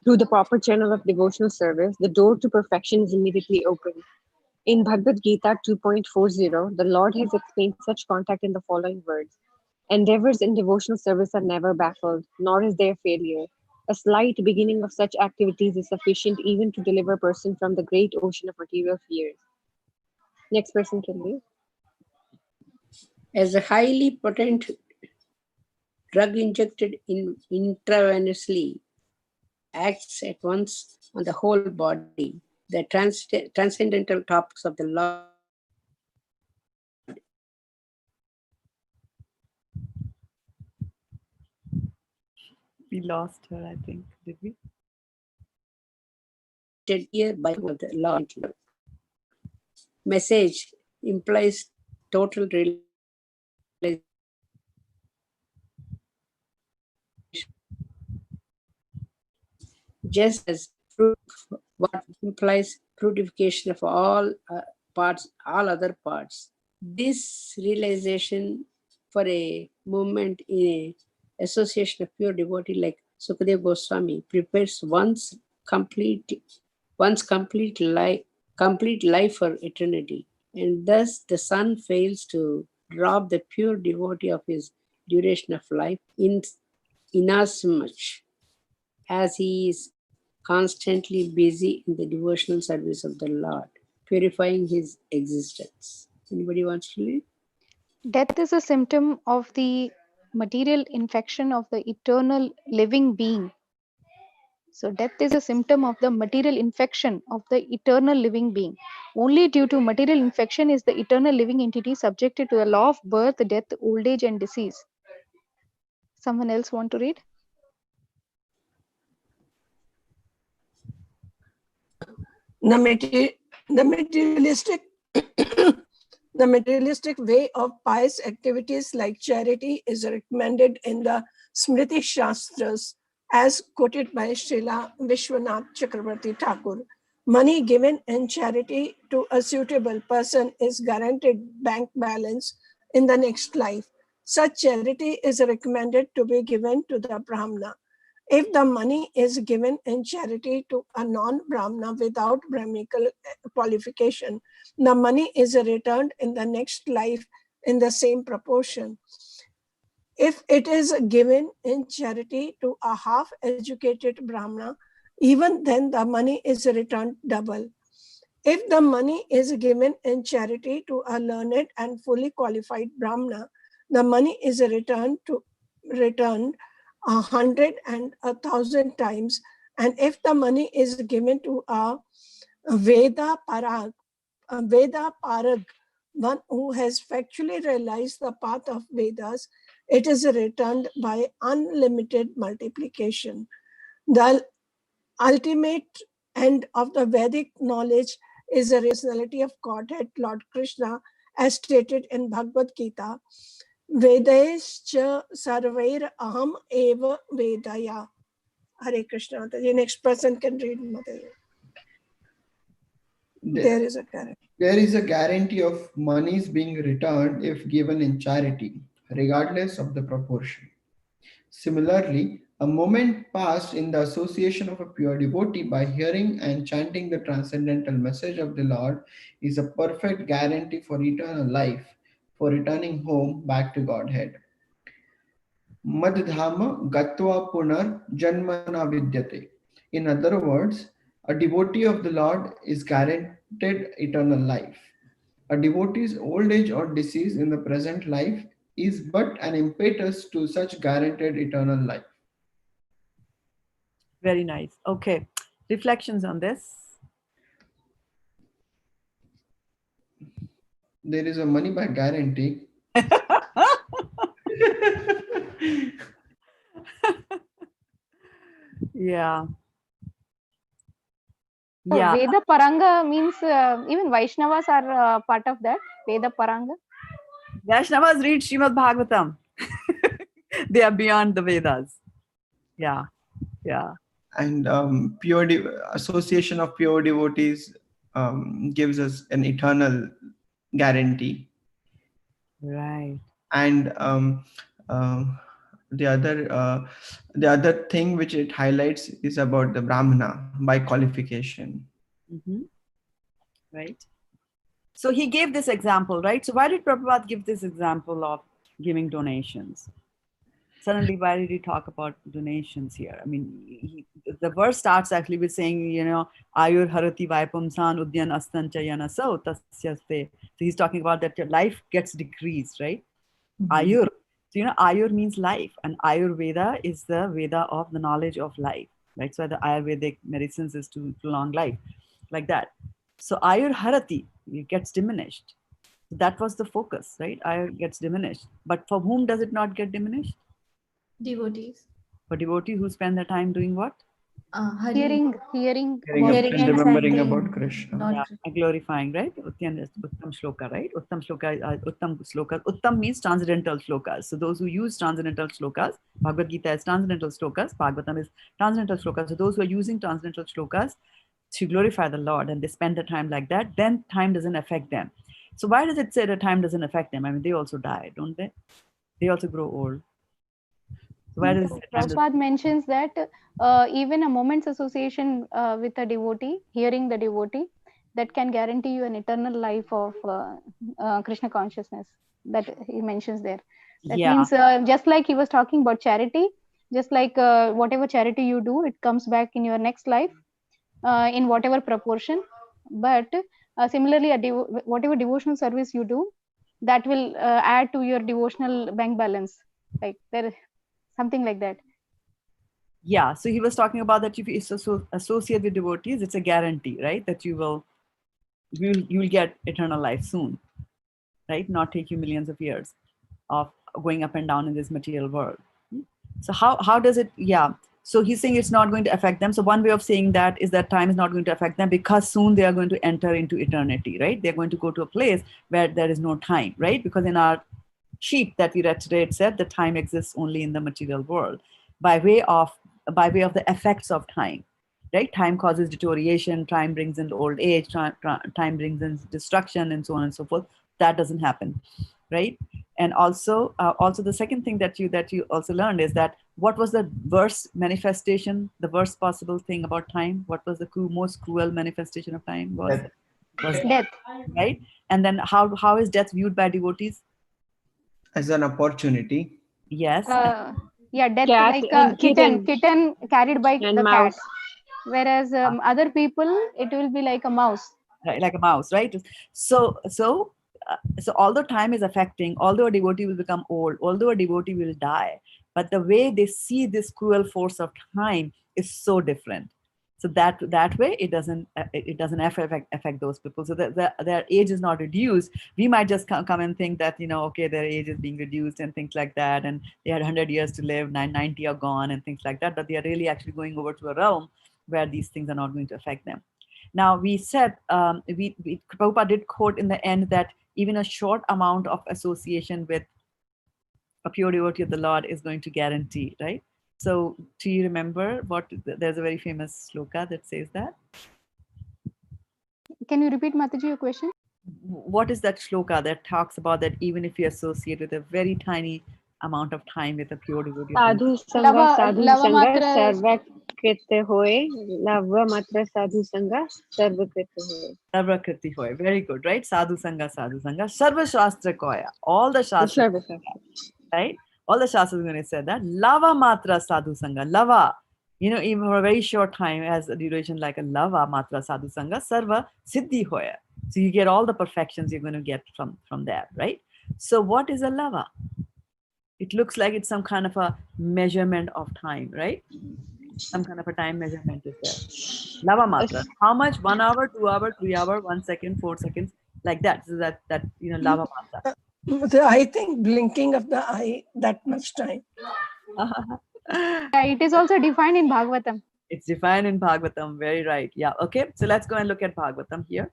through the proper channel of devotional service, the door to perfection is immediately open. In Bhagavad Gita 2.40, the Lord has explained such contact in the following words: endeavors in devotional service are never baffled, nor is there failure. A slight beginning of such activities is sufficient even to deliver a person from the great ocean of material fears. Next person can be. As a highly potent drug injected intravenously acts at once on the whole body, the transcendental topics of the Lord we lost her, I think. Did we? here by of the Lord. Message implies total realization, just as proof what implies purification of all parts, all other parts. This realization for a moment in a association of pure devotee like Sukadeva Goswami prepares one's complete life for eternity, and thus the sun fails to rob the pure devotee of his duration of life inasmuch as he is constantly busy in the devotional service of the Lord, purifying his existence. Anybody wants to lead? Death is a symptom of the material infection of the eternal living being. So, death is a symptom of the material infection of the eternal living being. Only due to material infection is the eternal living entity subjected to the law of birth, death, old age, and disease. Someone else want to read? The materialistic the materialistic way of pious activities like charity is recommended in the Smriti Shastras as quoted by Srila Vishwanath Chakravarti Thakur. Money given in charity to a suitable person is guaranteed bank balance in the next life. Such charity is recommended to be given to the Brahmana. If the money is given in charity to a non-Brahmana without Brahminical qualification, the money is returned in the next life in the same proportion. If it is given in charity to a half-educated Brahmana, even then the money is returned double. If the money is given in charity to a learned and fully qualified Brahmana, the money is returned 100 and 1,000 times. And if the money is given to a Veda Parag, one who has factually realized the path of Vedas, it is returned by unlimited multiplication. The ultimate end of the Vedic knowledge is the personality of Godhead, Lord Krishna, as stated in Bhagavad Gita. Vedescha sarvair aham eva vedaya. Hare Krishna. The next person can read, Mother. There is a guarantee. There is a guarantee of monies being returned if given in charity, regardless of the proportion. Similarly, a moment passed in the association of a pure devotee by hearing and chanting the transcendental message of the Lord is a perfect guarantee for eternal life, for returning home back to Godhead. Madhama gatva punar janmana vidyate. In other words, a devotee of the Lord is guaranteed eternal life. A devotee's old age or disease in the present life is but an impetus to such guaranteed eternal life. Very nice. Okay. Reflections on this? There is a money back guarantee. Yeah. So Yeah. Veda Paranga means even Vaishnavas are part of that. Veda Paranga. Vaishnavas read Srimad Bhagavatam. They are beyond the Vedas. Yeah. Yeah. And association of pure devotees gives us an eternal guarantee. Right. And the other thing which it highlights is about the Brahmana by qualification. Mm-hmm. Right. So he gave this example, right? So why did Prabhupada give this example of giving donations? Suddenly, why did he talk about donations here? I mean, the verse starts actually with saying, Ayur harati vaipumsan udyan astan chayana so tasyaste. So he's talking about that your life gets decreased, right? Mm-hmm. Ayur. So, Ayur means life, and Ayurveda is the Veda of the knowledge of life, right? So the Ayurvedic medicines is to prolong life, like that. So Ayur harati, it gets diminished. That was the focus, right? Ayur gets diminished. But for whom does it not get diminished? Devotees. For devotees who spend their time doing what? Hearing and remembering about Krishna. Yeah, and glorifying, right? Uttam is Uttam Shloka, right? Uttam Shloka. Uttam means transcendental shlokas. So those who use transcendental shlokas, Bhagavad Gita is transcendental shlokas, Bhagavatam is transcendental shlokas. So those who are using transcendental shlokas to glorify the Lord and they spend the time like that, then time doesn't affect them. So why does it say that time doesn't affect them? I mean, they also die, don't they? They also grow old. So why does Prabhupada mentions that even a moment's association with a devotee, hearing the devotee, that can guarantee you an eternal life of Krishna consciousness. That he mentions there. That means just like he was talking about charity, just like whatever charity you do, it comes back in your next life in whatever proportion. But similarly, whatever devotional service you do, that will add to your devotional bank balance. Like there. Something like that. Yeah. So he was talking about that if you associate with devotees, it's a guarantee, right? That you will get eternal life soon, right? Not take you millions of years of going up and down in this material world. So how does it? Yeah. So he's saying it's not going to affect them. So one way of saying that is that time is not going to affect them because soon they are going to enter into eternity, right? They're going to go to a place where there is no time, right? Because in our sheet that we read today, it said that time exists only in the material world. By way of by way of the effects of time, right? Time causes deterioration, time brings in old age, time brings in destruction, and so on and so forth. That doesn't happen, right? And also the second thing that you also learned is that what was the worst manifestation, the worst possible thing about time? What was the most cruel manifestation of time? Was Death. right? And then how is death viewed by devotees? As an opportunity. Yes. Yeah, death Cat like a and kitten kitten carried by and the cat. mouse. Whereas other people, it will be like a mouse. Right, like a mouse, right? So although time is affecting, although a devotee will become old, although a devotee will die, but the way they see this cruel force of time is so different. So that way it doesn't affect those people. So their age is not reduced. We might just come and think that, okay, their age is being reduced and things like that, and they had 100 years to live, 90 are gone and things like that, but they are really actually going over to a realm where these things are not going to affect them. Now, we said, Prabhupada did quote in the end that even a short amount of association with a pure devotee of the Lord is going to guarantee, right? So, do you remember there's a very famous sloka that says that? Can you repeat, Mataji, your question? What is that shloka that talks about that even if you associate with a very tiny amount of time with a pure devotee of the Lord? Sadhu sanga sarvakrita hoye. Lava matra sadhu sanga sarvakrita hoye. Sarvakriti hoy. Very good, right? Sadhu sanga, sarva shastra koya. All the shastras, right? All the shastras are going to say that. Lava matra sadhu sanga. Lava, even for a very short time, has a duration like a lava matra sadhu sanga. Sarva siddhi hoya. So you get all the perfections you're going to get from that, right? So what is a lava? It looks like it's some kind of a measurement of time, right? Some kind of a time measurement is there. Lava matra. How much? 1 hour, 2 hour, 3 hour, 1 second, 4 seconds, like that. So that lava matra. So I think blinking of the eye, that much time. Yeah, it is also defined in Bhagavatam. It's defined in Bhagavatam. Very right. Yeah. Okay. So let's go and look at Bhagavatam here.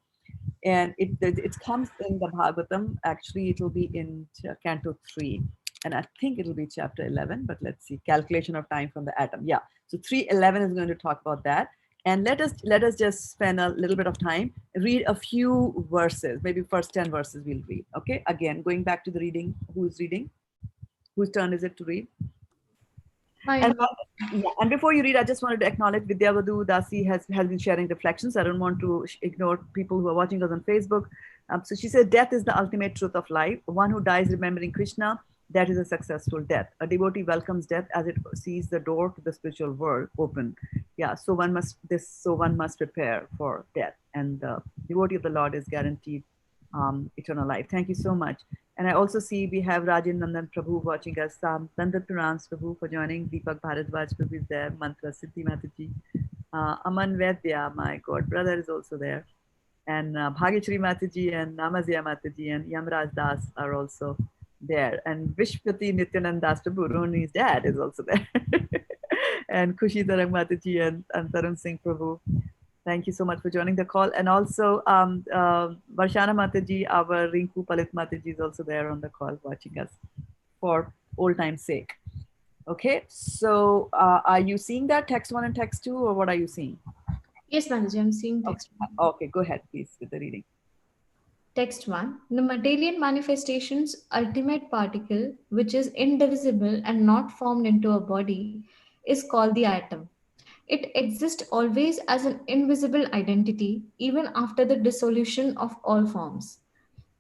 And it comes in the Bhagavatam. Actually, it will be in Canto 3. And I think it'll be chapter 11, but let's see. Calculation of time from the atom. Yeah. So 3:11 is going to talk about that. And let us just spend a little bit of time, read a few verses, maybe first 10 verses we'll read. Okay. Again, going back to the reading. Who's reading? Whose turn is it to read? And before you read, I just wanted to acknowledge Vidya-Vadhu Dasi has been sharing reflections. I don't want to ignore people who are watching us on Facebook. So she said, death is the ultimate truth of life. One who dies remembering Krishna, that is a successful death. A devotee welcomes death as it sees the door to the spiritual world open. Yeah, so one must prepare for death. And the devotee of the Lord is guaranteed eternal life. Thank you so much. And I also see we have Rajan Nandan Prabhu watching us. Nandan Purans Prabhu for joining. Deepak Bharadwaj Prabhu is there. Mantra Siddhi Mataji. Aman Vedya, my God brother, is also there. And Bhageshri Mataji and Namazya Mataji and Yamraj Das are also there. And Vishpati Nityanand Das Prabhu, Roni's dad, is also there. And Khushi Tarang Mataji and Tarun Singh Prabhu. Thank you so much for joining the call. And also Varshana Mataji, our Rinku Palit Mataji is also there on the call watching us for old time's sake. Okay, so are you seeing that text 1 and text 2, or what are you seeing? Yes, Mataji, I'm seeing text 1. Okay, go ahead, please, with the reading. Text 1. The material manifestation's ultimate particle, which is indivisible and not formed into a body, is called the atom. It exists always as an invisible identity, even after the dissolution of all forms.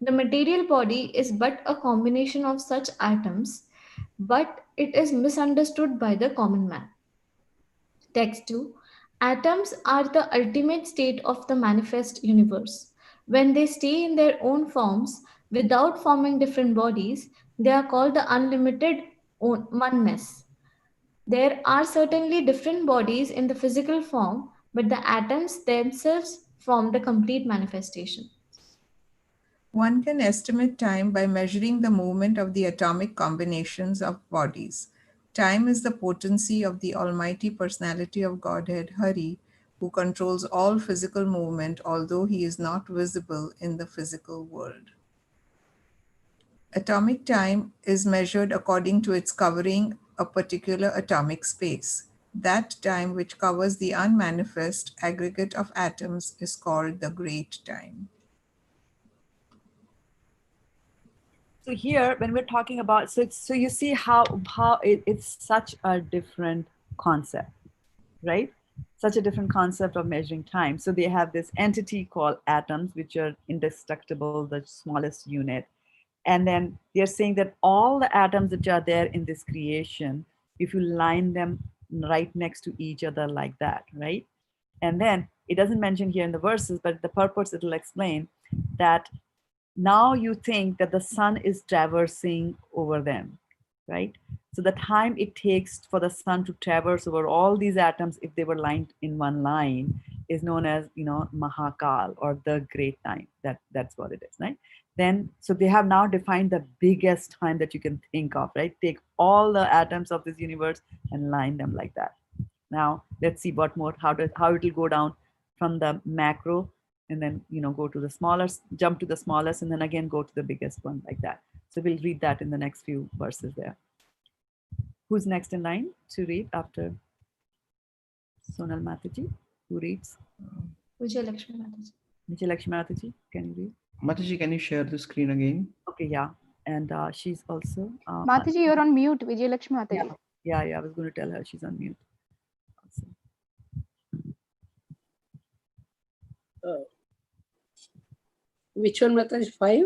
The material body is but a combination of such atoms, but it is misunderstood by the common man. Text 2. Atoms are the ultimate state of the manifest universe. When they stay in their own forms without forming different bodies, they are called the unlimited oneness. There are certainly different bodies in the physical form, but the atoms themselves form the complete manifestation. One can estimate time by measuring the movement of the atomic combinations of bodies. Time is the potency of the Almighty Personality of Godhead, Hari, who controls all physical movement, although he is not visible in the physical world. Atomic time is measured according to its covering a particular atomic space. That time which covers the unmanifest aggregate of atoms is called the great time. So here, when we're talking about, so you see how it's such a different concept, right? Such a different concept of measuring time. So they have this entity called atoms, which are indestructible, the smallest unit. And then they're saying that all the atoms that are there in this creation, if you line them right next to each other like that, right? And then it doesn't mention here in the verses, but the purpose it'll explain that now you think that the sun is traversing over them, right? So the time it takes for the sun to traverse over all these atoms, if they were lined in one line, is known as, Mahakal, or the great time. That's what it is, right? Then, so they have now defined the biggest time that you can think of, right? Take all the atoms of this universe and line them like that. Now let's see what more, how it will go down from the macro, and then go to the smallest, jump to the smallest, and then again go to the biggest one, like that. So we'll read that in the next few verses there. Who's next in line to read after Sonal Mataji? Who reads? Vijayalakshmi Mataji. Vijayalakshmi Mataji, can you read? Mataji, can you share the screen again? Okay, yeah. And she's also Mataji, you're on mute. Vijayalakshmi Mataji. Yeah, I was going to tell her she's on mute. Which one, Mataji? 5?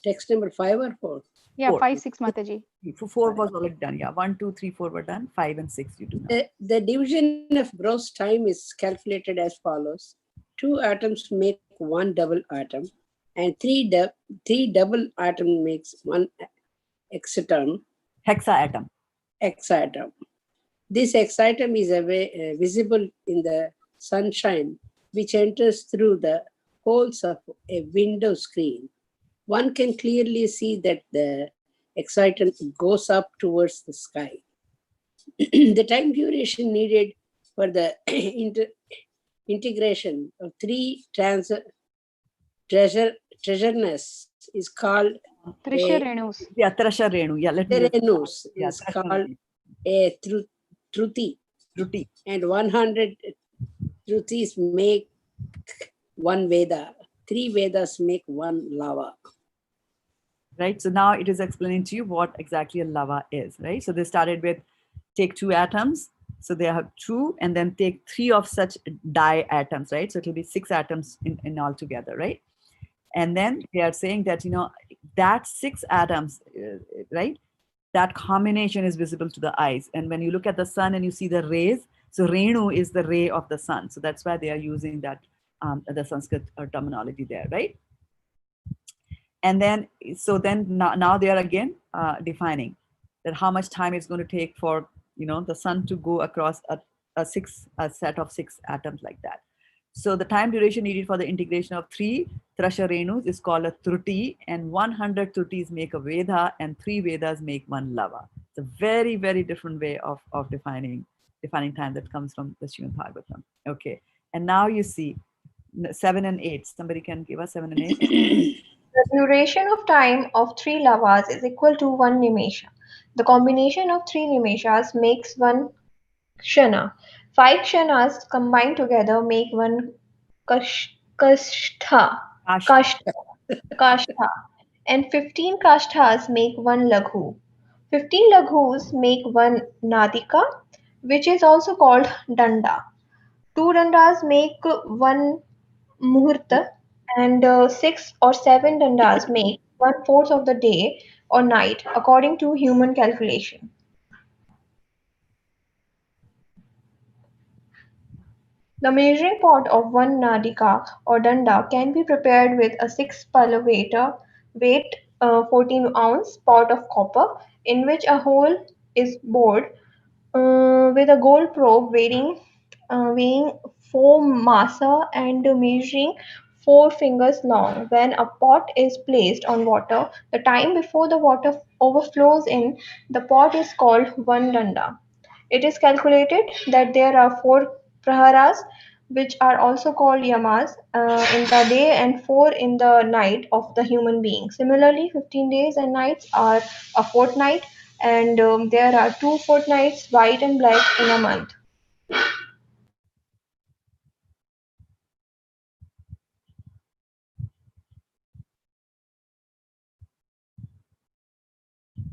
Text number 5 or 4? Yeah, 4. 5, 6, Mataji. 4 was already done. Yeah, 1, 2, 3, 4 were done. 5 and 6 you do now. The division of gross time is calculated as follows. 2 atoms make 1 double atom, and 3 double atom makes 1 exatom. Hexaatom. Exatom. This exatom is visible in the sunshine, which enters through the holes of a window screen. One can clearly see that the excitant goes up towards the sky. The time duration needed for the integration of 3 treasureness is called Trisha-renus. Yeah, Trisha-renu. Yeah, let me. Renus is called a Truti. Truti. And 100 Trutis make 1 Veda. 3 Vedas make 1 lava. Right. So now it is explaining to you what exactly a lava is, right? So they started with take 2 atoms. So they have 2, and then take 3 of such diatoms, right? So it will be 6 atoms in all together, right? And then they are saying that, that 6 atoms, right? That combination is visible to the eyes. And when you look at the sun and you see the rays, so Renu is the ray of the sun. So that's why they are using that, the Sanskrit terminology there, right? And then, so then now they are again defining that how much time it's going to take for, the sun to go across a set of 6 atoms like that. So the time duration needed for the integration of 3 Trisha-renus is called a Truti, and 100 Trutis make a Veda, and 3 Vedas make 1 lava. It's a very, very different way of defining time that comes from the Srimad Bhagavatam. Okay, and now you see 7 and 8. Somebody can give us 7 and 8. The duration of time of 3 lavas is equal to 1 nimesha. The combination of 3 nimeshas makes 1 kshana. 5 kshanas combined together make 1 kashtha. And 15 kashthas make 1 laghu. 15 laghus make 1 nadika, which is also called danda. 2 dandas make 1 muhurta, and 6 or 7 dandas make 1/4 of the day or night, according to human calculation. The measuring pot of 1 nadika or danda can be prepared with a 6 palawater weight 14-ounce pot of copper, in which a hole is bored with a gold probe weighing 4 masa and measuring 4 fingers long. When a pot is placed on water, the time before the water overflows in the pot is called 1 danda. It is calculated that there are 4 praharas, which are also called yamas, in the day and 4 in the night of the human being. Similarly, 15 days and nights are a fortnight, and there are 2 fortnights, white and black, in a month.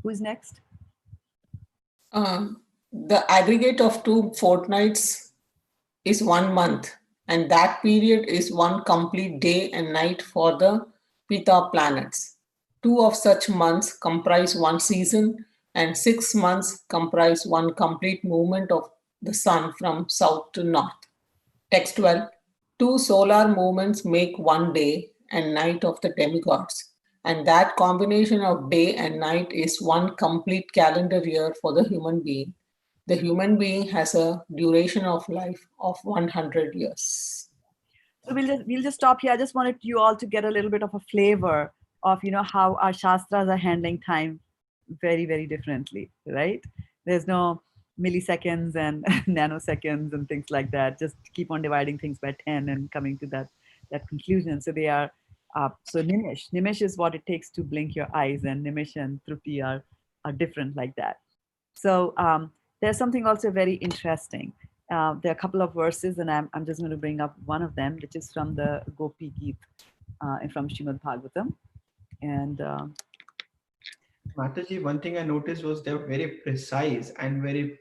Who's next? The aggregate of 2 fortnights is 1 month, and that period is 1 complete day and night for the Pita planets. 2 of such months comprise 1 season, and 6 months comprise 1 complete movement of the sun from south to north. Text 12. 2 solar movements make 1 day and night of the demigods, and that combination of day and night is 1 complete calendar year for the human being. The human being has a duration of life of 100 years. So we'll just stop here. I just wanted you all to get a little bit of a flavor of how our shastras are handling time very, very differently, right? There's no milliseconds and nanoseconds and things like that. Just keep on dividing things by 10 and coming to that conclusion. So they are so Nimish is what it takes to blink your eyes, and Nimish and Truti are different like that. So there's something also very interesting. There are a couple of verses, and I'm just going to bring up one of them, which is from the Gopi Geet from Srimad Bhagavatam. And Mataji, one thing I noticed was they're very precise and very.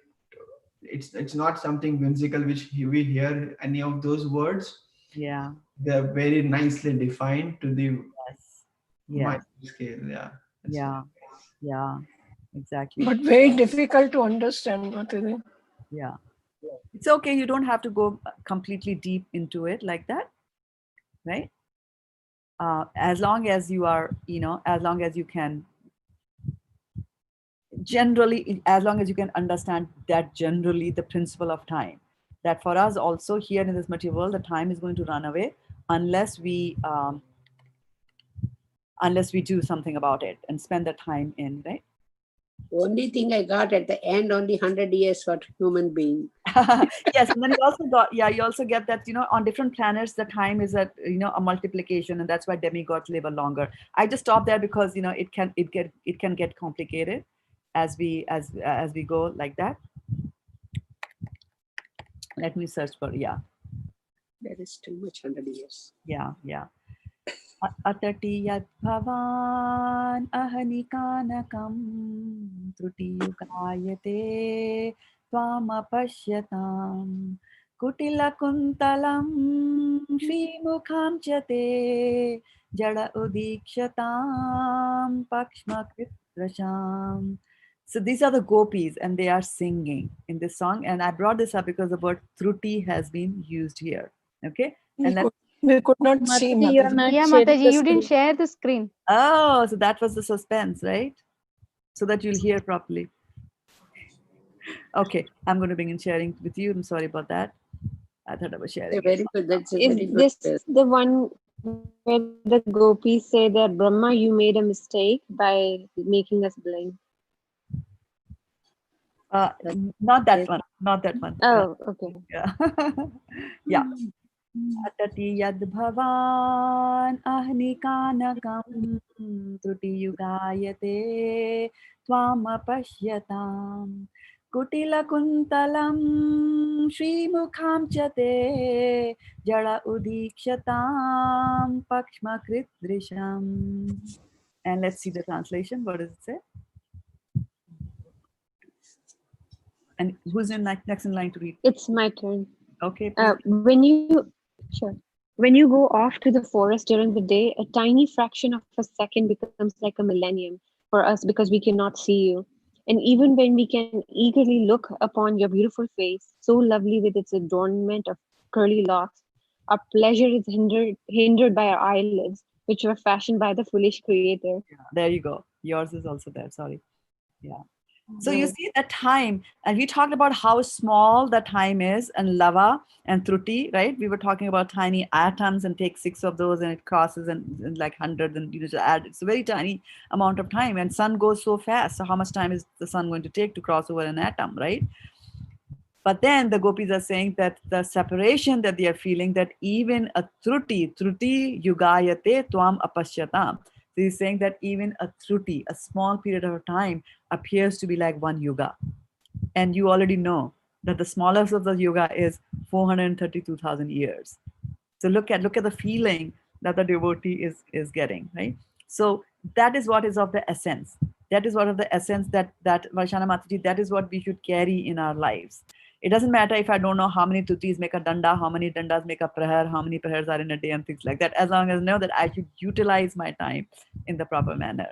It's not something whimsical which we hear any of those words. Yeah, they're very nicely defined to the yes, scale. Yeah. Yeah, yeah, exactly. But very difficult to understand, Mataji. Yeah, it's okay. You don't have to go completely deep into it like that, right? As long as you are, as long as you can as long as you can understand that generally the principle of time, that for us also here in this material world, the time is going to run away unless we do something about it and spend the time in, right? Only thing I got at the end, only 100 years for human being. Yes, and then you also get that, on different planets, the time is a multiplication, and that's why demigods live a longer. I just stop there because, it can get complicated as we go like that. Let me search for, That is too much, 100 years. Yeah. Atati yad bhavan ahanikanakam trutiyukayate tvamapashyatam kutilakuntalam shrimukam chate jada udikshatam pakshmakritrasham. So these are the gopis, and they are singing in this song. And I brought this up because the word truti has been used here. Okay, and we could not see, Mataji. Yeah, Mataji, you didn't share the screen. Oh, so that was the suspense, right? So that you'll hear properly. Okay, I'm going to begin sharing with you. I'm sorry about that. I thought I was sharing. Very good. That's a very good. Is this the one where the gopis say that Brahma, you made a mistake by making us blind? Not that one. Not that one. Oh, okay. Yeah. Yeah. Atati yad bhavan ahnikanakam trutiyugayate tvamapashyatam kutilakuntalam shrimukam chate jada udikshatam pakshmakritrisham. And let's see the translation. What does it say? And who's next in line to read? It's my turn. Okay. When you go off to the forest during the day, a tiny fraction of a second becomes like a millennium for us because we cannot see you. And even when we can eagerly look upon your beautiful face, so lovely with its adornment of curly locks, our pleasure is hindered by our eyelids, which were fashioned by the foolish creator. Yeah, there you go. Yours is also there. Sorry. Yeah. So you see the time, and we talked about how small the time is, and lava and truti, right? We were talking about tiny atoms, and take 6 of those and it crosses and like 100, and you just add. It's a very tiny amount of time, and sun goes so fast. So how much time is the sun going to take to cross over an atom, right? But then the gopis are saying that the separation that they are feeling, that even a truti yugayate tvam apashyatam, So he's saying that even a truti, a small period of time, appears to be like one yuga. And you already know that the smallest of the yuga is 432,000 years. So look at the feeling that the devotee is getting, right? So that is what is of the essence. That is what of the essence that Vaishana Mataji, that is what we should carry in our lives. It doesn't matter if I don't know how many tutis make a danda, how many dandas make a prahar, how many prahars are in a day and things like that. As long as I know that I should utilize my time in the proper manner,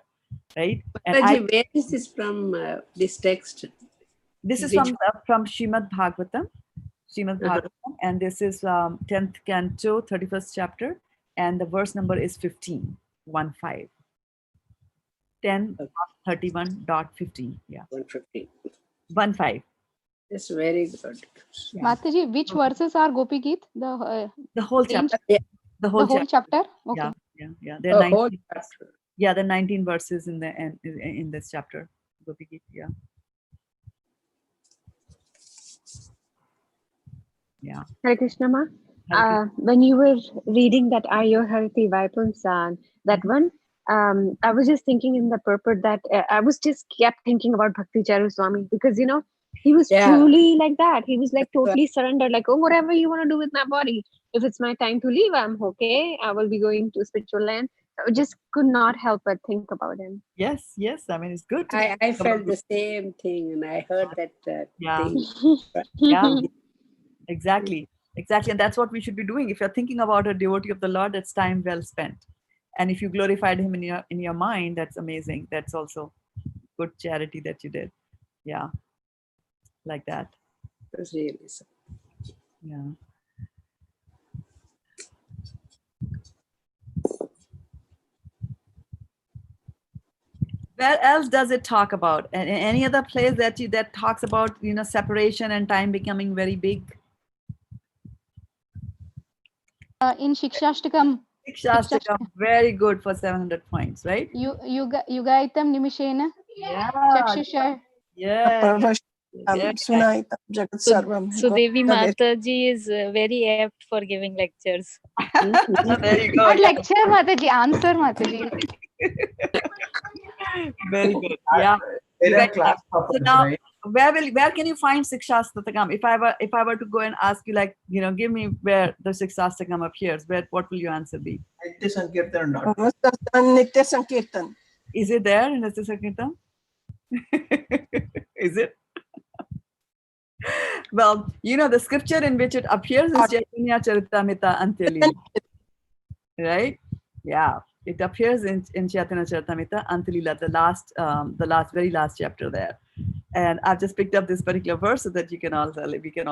right? And Mataji, where is this from, this text? This is Which- from Srimad Bhagavatam. Srimad Bhagavatam, and this is 10th canto, 31st chapter, and the verse number is 15, 1-5. 10:31.15. Yeah. 150. 1-5. That's very good. Yeah. Mataji, which verses are Gopi Geet? The whole range? chapter. Yeah. The whole chapter. Okay. Yeah. There are The whole 19, chapter. yeah, there are 19 verses in this chapter. Gopi Geet, yeah. Yeah. Hare Krishna Ma. Hare Krishna. When you were reading that Ayo Harati Vaipamsan, that one, I was just thinking in the purport that I was just kept thinking about Bhakti Charu Swami, because he was truly like that. He was like totally surrendered, like, oh, whatever you want to do with my body. If it's my time to leave, I'm okay. I will be going to spiritual land. I just could not help but think about him. Yes. I mean, it's good. I felt the same thing, and I heard that thing. Yeah. Exactly. And that's what we should be doing. If you're thinking about a devotee of the Lord, that's time well spent. And if you glorified him in your mind, that's amazing. That's also good charity that you did. Yeah. Like that. That's really so. Yeah. Where else does it talk about? Any other place that talks about separation and time becoming very big? In Shikshashtakam. Shikshashtakam, very good for 700 points, right? Yugaitam Nimishena. Yeah. Chakshusha. Yeah. So Devi Mataji is very apt for giving lectures. There you go. Not lecture, Mataji, answer, Mataji. Very good. Yeah. So now, where can you find Shikshashtakam? If I were to go and ask you, like, give me where the Shikshashtakam appears, what will your answer be? Nitya Sankirtan. Is it there in Nitya Sankirtan? Is it? Well, the scripture in which it appears is Chaitanya Charitamrita Antya-lila. Right? Yeah. It appears in Chaitanya Charitamrita Antya-lila, the very last chapter there. And I've just picked up this particular verse so that we can all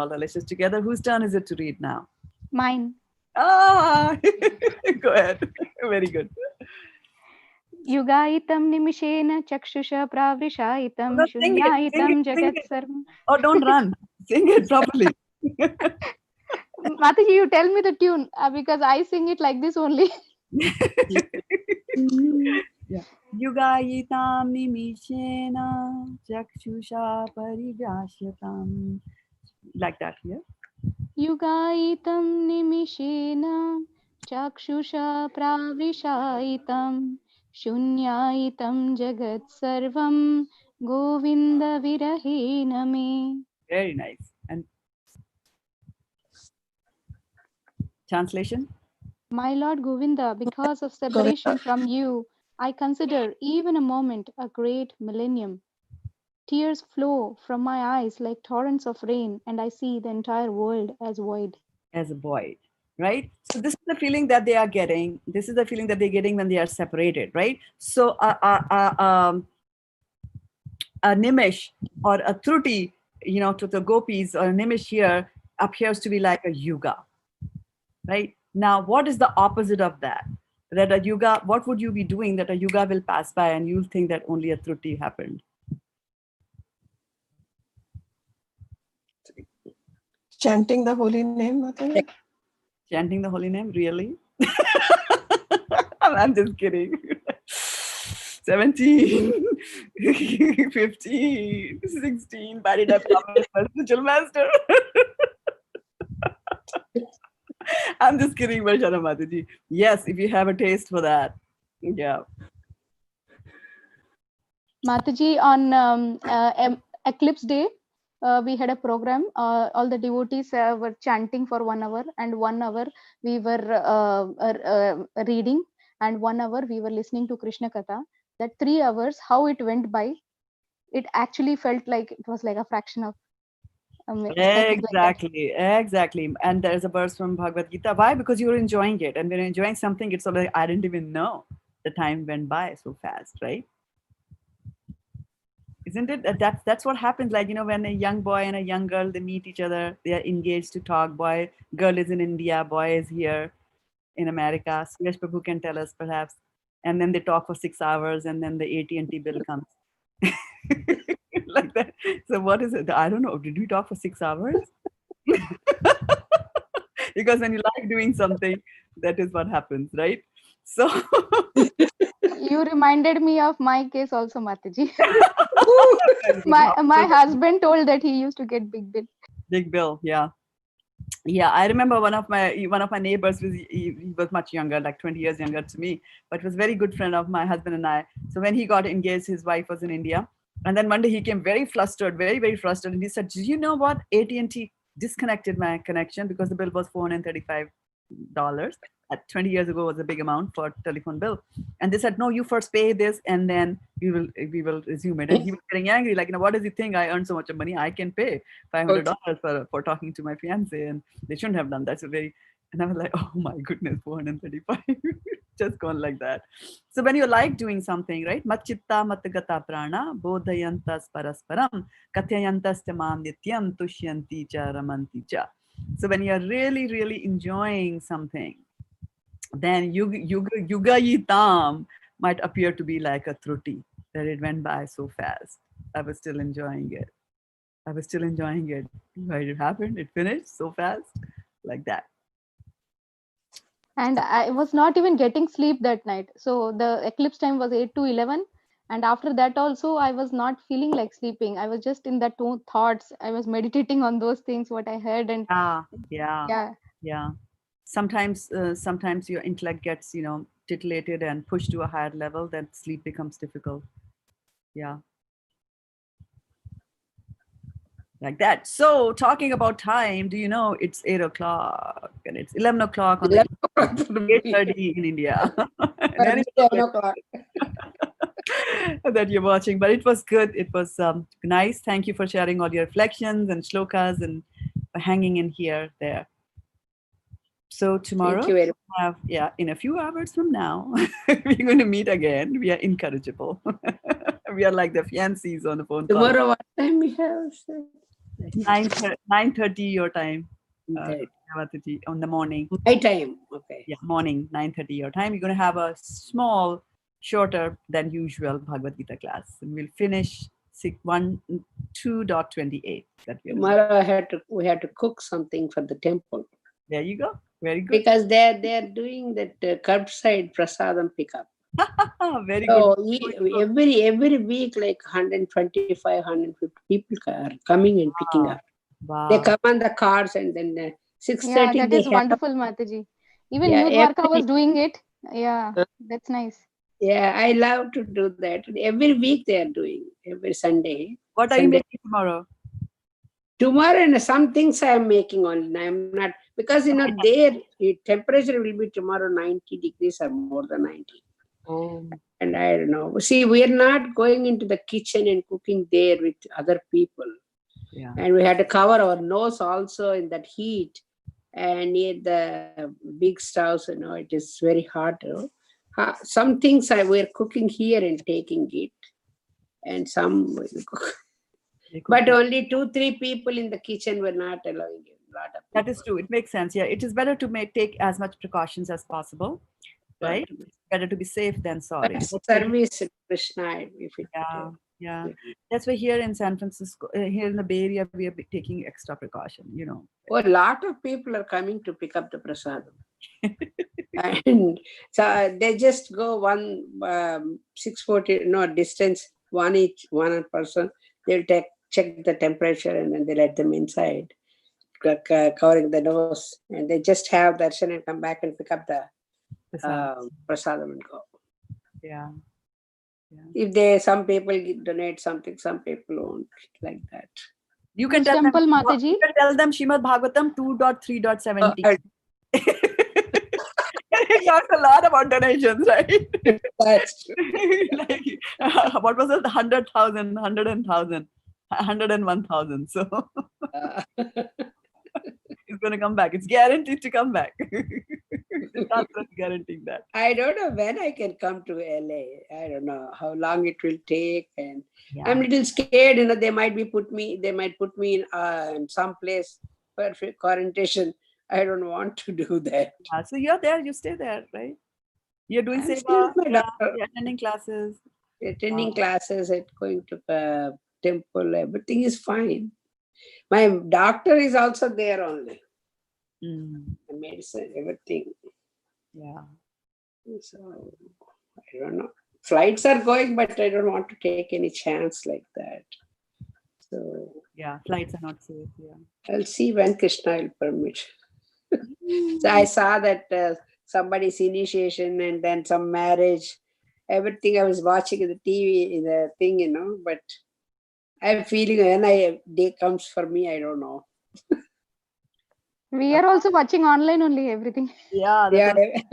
relish it together. Whose turn is it to read now? Mine. Go ahead. Very good. Yugaitam nimishena chakshusha pravrishaitam shunyaitam jagat sarvam. Oh, don't run. Sing it properly. Mataji, you tell me the tune because I sing it like this only. Yugayitam nimishena chakshusha parivyashyatam. Like that, yeah? Yugaitam nimishena chakshusha pravrishaitam shunyaitam jagat sarvam govinda virahena me. Very nice. And translation? My Lord Govinda, because of separation from you, I consider even a moment a great millennium. Tears flow from my eyes like torrents of rain, and I see the entire world as void. As a void, right? So this is the feeling that they are getting. This is the feeling that they're getting when they are separated, right? So a nimish or a truti, to the gopis, or a nimish here appears to be like a yuga, right? Now, what is the opposite of that? That a yuga, what would you be doing that a yuga will pass by and you'll think that only a truti happened? Chanting the holy name, Mataji. Chanting the holy name, really? I'm just kidding. 17, 15, 16, why did I promise my spiritual master? I'm just kidding, Vaishana Mataji. Yes, if you have a taste for that. Yeah. Mataji, on eclipse day, we had a program. All the devotees were chanting for 1 hour, and 1 hour we were reading, and 1 hour we were listening to Krishna Katha. That 3 hours, how it went by, it actually felt like it was like a fraction of seconds like that. Exactly. And there's a verse from Bhagavad Gita. Why? Because you're enjoying it. And when you're enjoying something, it's sort of like, I didn't even know the time went by so fast, right? Isn't it? That's what happens. Like, when a young boy and a young girl, they meet each other, they are engaged to talk. Girl is in India, boy is here in America. Suresh Prabhu can tell us perhaps. And then they talk for 6 hours, and then the AT&T bill comes. Like that. So what is it? I don't know. Did we talk for 6 hours? Because when you like doing something, that is what happens, right? So You reminded me of my case also, Mataji. my husband told that he used to get big bill. Big bill, yeah. I remember one of my neighbors was he was much younger, like 20 years younger to me, but was very good friend of my husband and I. So when he got engaged, his wife was in India, and then one day he came very flustered, very very flustered, and he said, "Do you know what? AT&T disconnected my connection because the bill was $435. 20 years ago was a big amount for telephone bill, and they said, no, you first pay this and then we will resume it." And he was getting angry, like, what does he think? I earn so much of money, I can pay $500 for talking to my fiance, and they shouldn't have done that. And I was like, oh my goodness, 435. Just gone like that. So when you like doing something, right? Matchitta matagata prana bodhayantas parasparam kathayantas tamam nityam tushyanti cha ramanti cha. So when you're really, really enjoying something, then yuga yitam might appear to be like a truti, that it went by so fast. I was still enjoying it. Why it happened? It finished so fast, like that. And I was not even getting sleep that night. So the eclipse time was 8 to 11. And after that also, I was not feeling like sleeping. I was just in that two thoughts. I was meditating on those things, what I heard. And Yeah. Sometimes your intellect gets, titillated and pushed to a higher level, then sleep becomes difficult. Yeah. Like that. So talking about time, do you know it's 8 o'clock and it's 11 o'clock on the 8:30 in India. And it's 11 o'clock. That you're watching, but it was good. It was nice. Thank you for sharing all your reflections and shlokas and for hanging in here there. So tomorrow, in a few hours from now, we're going to meet again. We are incorrigible. We are like the fiancés on the phone call. Tomorrow, what time we have? 9:30 your time. On the morning. My time, okay. Yeah, morning, 9:30 your time. We're going to have a small, shorter than usual Bhagavad Gita class. And we'll finish 2.28. Tomorrow we had to cook something for the temple. There you go. Very good. Because they're doing that curbside prasadam pickup. Very so good. Every week, like 125, 150 people are coming and picking up. Wow. They come on the cars and then 6:30. Yeah, that is wonderful, Mataji. Even New Dwarka was doing it. Yeah, that's nice. Yeah, I love to do that. Every week they are doing, every Sunday. What are you making tomorrow? Tomorrow, and some things I am making only. I am not, because there temperature will be tomorrow 90 degrees or more than 90. Oh. And I don't know. See, we are not going into the kitchen and cooking there with other people. Yeah. And we had to cover our nose also in that heat. And near the big stoves, it is very hot. Some things we're cooking here and taking it. And some will cook. But only 2-3 people in the kitchen were not allowing it. That is true. It makes sense. Yeah, it is better to take as much precautions as possible, right? It's better to be safe than sorry. Service Krishna. Yeah. That's why here in San Francisco, here in the Bay Area, we are taking extra precaution. A lot of people are coming to pick up the prasadam. And so they just go 640 distance, one person. They'll check the temperature and then they let them inside, covering the nose, and they just have darshan and come back and pick up the prasadam and go. Yeah. If some people donate something, some people won't, like that. You can Which tell temple, them. Mataji? You can tell them Shrimad Bhagavatam 2.3.70. It talks a lot about donations, right? That's true. Like, what was it? 100,000, 100,000, 101,000. So it's going to come back. It's guaranteed to come back. That's guaranteeing that. I don't know when I can come to LA. I don't know how long it will take, and I'm a little scared. They might put me in some place for quarantine. I don't want to do that. So you're there. You stay there, right? You're doing I'm still seva. with my doctor. You're attending classes. Attending classes, going to temple. Everything is fine. My doctor is also there only. The medicine, everything. Yeah. So I don't know. Flights are going, but I don't want to take any chance like that. So yeah, flights are not safe. Yeah. I'll see when Krishna will permit. So I saw that somebody's initiation and then some marriage. Everything I was watching in the TV, in the thing, but I'm feeling when day comes for me, I don't know. We are also watching online only everything. Yeah,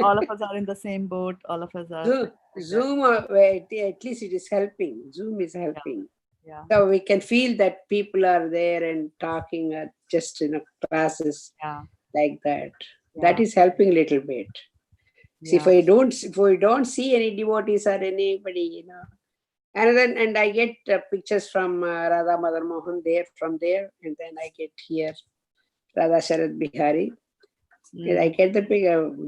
all of us are in the same boat. All of us are. Zoom, at least it is helping. Zoom is helping. Yeah. So we can feel that people are there and talking at just in classes like that. That is helping a little bit. See, if we don't see any devotees or anybody, and I get pictures from Radha Mother Mohan from there, and then I get here Radha Sharad Bihari. And I get the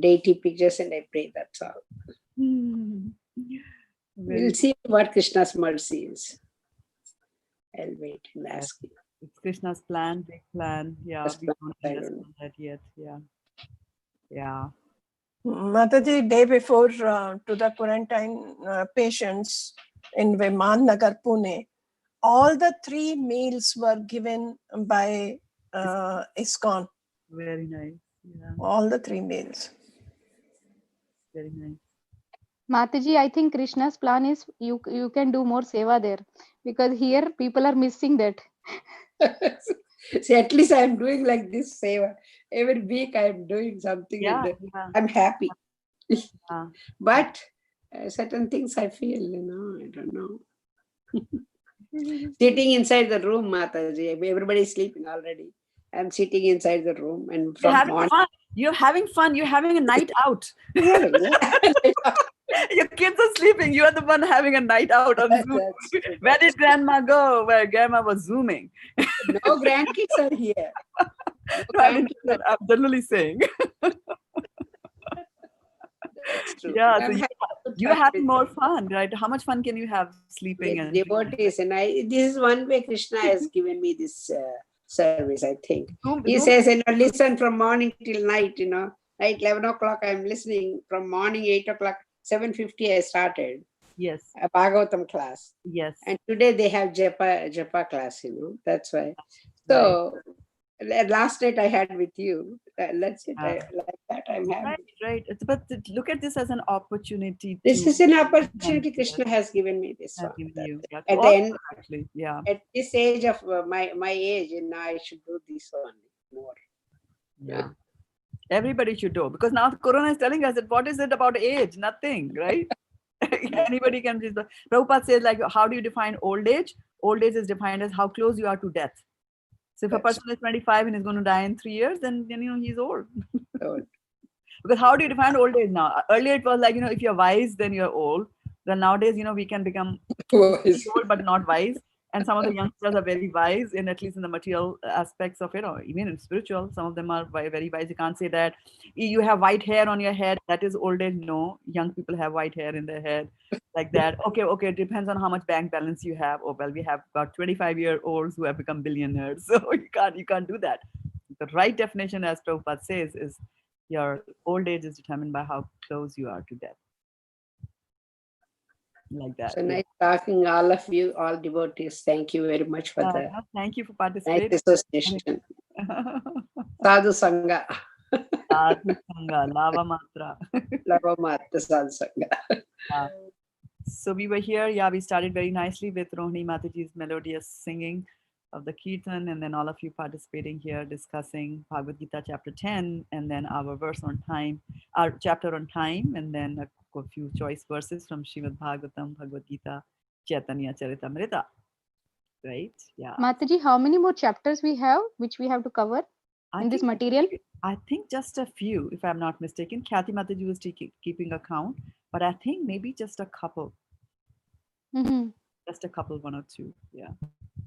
deity pictures and I pray. That's all. We'll see what Krishna's mercy is. I'll wait and ask him. It's Krishna's plan, big plan. Yeah, we don't understand that yet. Yeah. Yeah. Mataji, day before to the quarantine patients in Viman Nagar, Pune, all the 3 meals were given by ISKCON. Very nice. Yeah. All the 3 meals. Very nice. Mataji, I think Krishna's plan is you can do more seva there, because here people are missing that. See, at least I'm doing like this seva. Every week I'm doing something and I'm happy. But certain things I feel, I don't know. Sitting inside the room, Mataji, everybody's sleeping already. I'm sitting inside the room and from morning. You're having fun. You're having a night out. Your kids are sleeping. You are the one having a night out on Zoom. Where did grandma go? Where grandma was Zooming. No grandkids are here. I'm generally saying. Yeah, so you're having more fun, right? How much fun can you have sleeping? And devotees, and this is one way Krishna has given me this service, I think. He says, listen from morning till night, night 11 o'clock I'm listening, from morning 8 o'clock, 7:50 I started. Yes. A Bhagavatam class. Yes. And today they have japa class, that's why. So last night I had with you. That's it. Like that I'm happy. Right. But look at this as an opportunity. This is an opportunity Krishna has given me this one. At the end, actually, yeah. At this age of my age, I should do this one more. Yeah. Everybody should do, because now the Corona is telling us that what is it about age? Nothing, right? Anybody can just. Prabhupada says, like, how do you define old age? Old age is defined as how close you are to death. So if a person is 25 and is going to die in 3 years, then he's old. Because how do you define old age now? Earlier it was like, if you're wise, then you're old. Then nowadays, we can become old but not wise. And some of the youngsters are very wise, in at least in the material aspects of it, or even in spiritual. Some of them are very wise. You can't say that you have white hair on your head, that is old age. No, young people have white hair in their head, like that. Okay, it depends on how much bank balance you have. Oh well, we have about 25-year-olds who have become billionaires, so you can't do that. The right definition, as Prabhupada says, is your old age is determined by how close you are to death. Like that. So nice talking, all of you, all devotees. Thank you very much for that. Thank you for participating. Nice association. Sadhu Sangha. Sadhu Sangha, Lava Matra. Lava Matra Sadhu Sangha. So we were here, yeah, we started very nicely with Rohini Mataji's melodious singing of the Kirtan, and then all of you participating here discussing Bhagavad Gita chapter 10, and then our verse on time, our chapter on time, and then a few choice verses from Srimad Bhagavatam, Bhagavad Gita, Chaitanya Charitamrita. Right? Yeah. Mataji, how many more chapters we have, which we have to cover in this material? I think just a few, if I'm not mistaken. Khyati Mataji was keeping a count, but I think maybe just a couple. Mm-hmm. Just a couple, one or two. Yeah.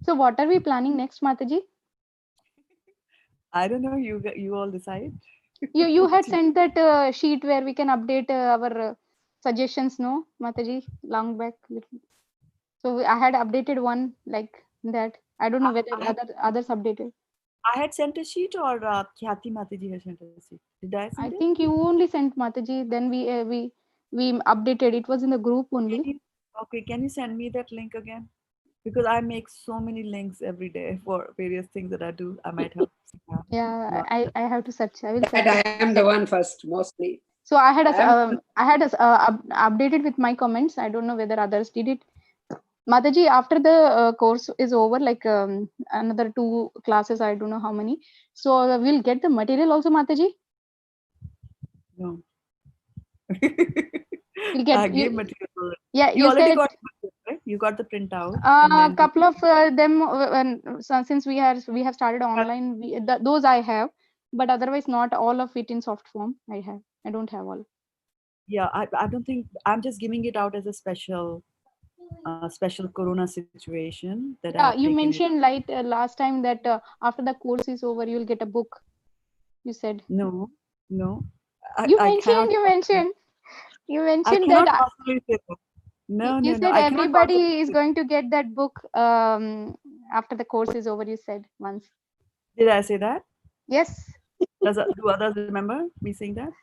So what are we planning next, Mataji? I don't know. You all decide. You had sent that sheet where we can update our suggestions, no, Mataji, long back. So I had updated one like that. I don't know whether others updated. I had sent a sheet, or Khyati Mataji had sent a sheet. Did I send I it? think you only sent, Mataji. Then we updated. It was in the group only. Okay, can you send me that link again? Because I make so many links every day for various things that I do. I might have. Yeah, I have to search. I will search. I am the one first, mostly. So I had updated with my comments. I don't know whether others did it. Mataji, after the course is over, like another 2 classes, I don't know how many. So we'll get the material also, Mataji. No. We'll get I gave material. Yeah, you already got it, right? You got the printout. A couple of them, since we have started online, those I have, but otherwise not all of it in soft form. I don't have all. Yeah, I don't think, I'm just giving it out as a special Corona situation that I have You taken mentioned last time that after the course is over, you'll get a book. You said no. You mentioned I cannot that. possibly say that. No. You said everybody is going to get that book after the course is over. You said once. Did I say that? Yes. Do others remember me saying that?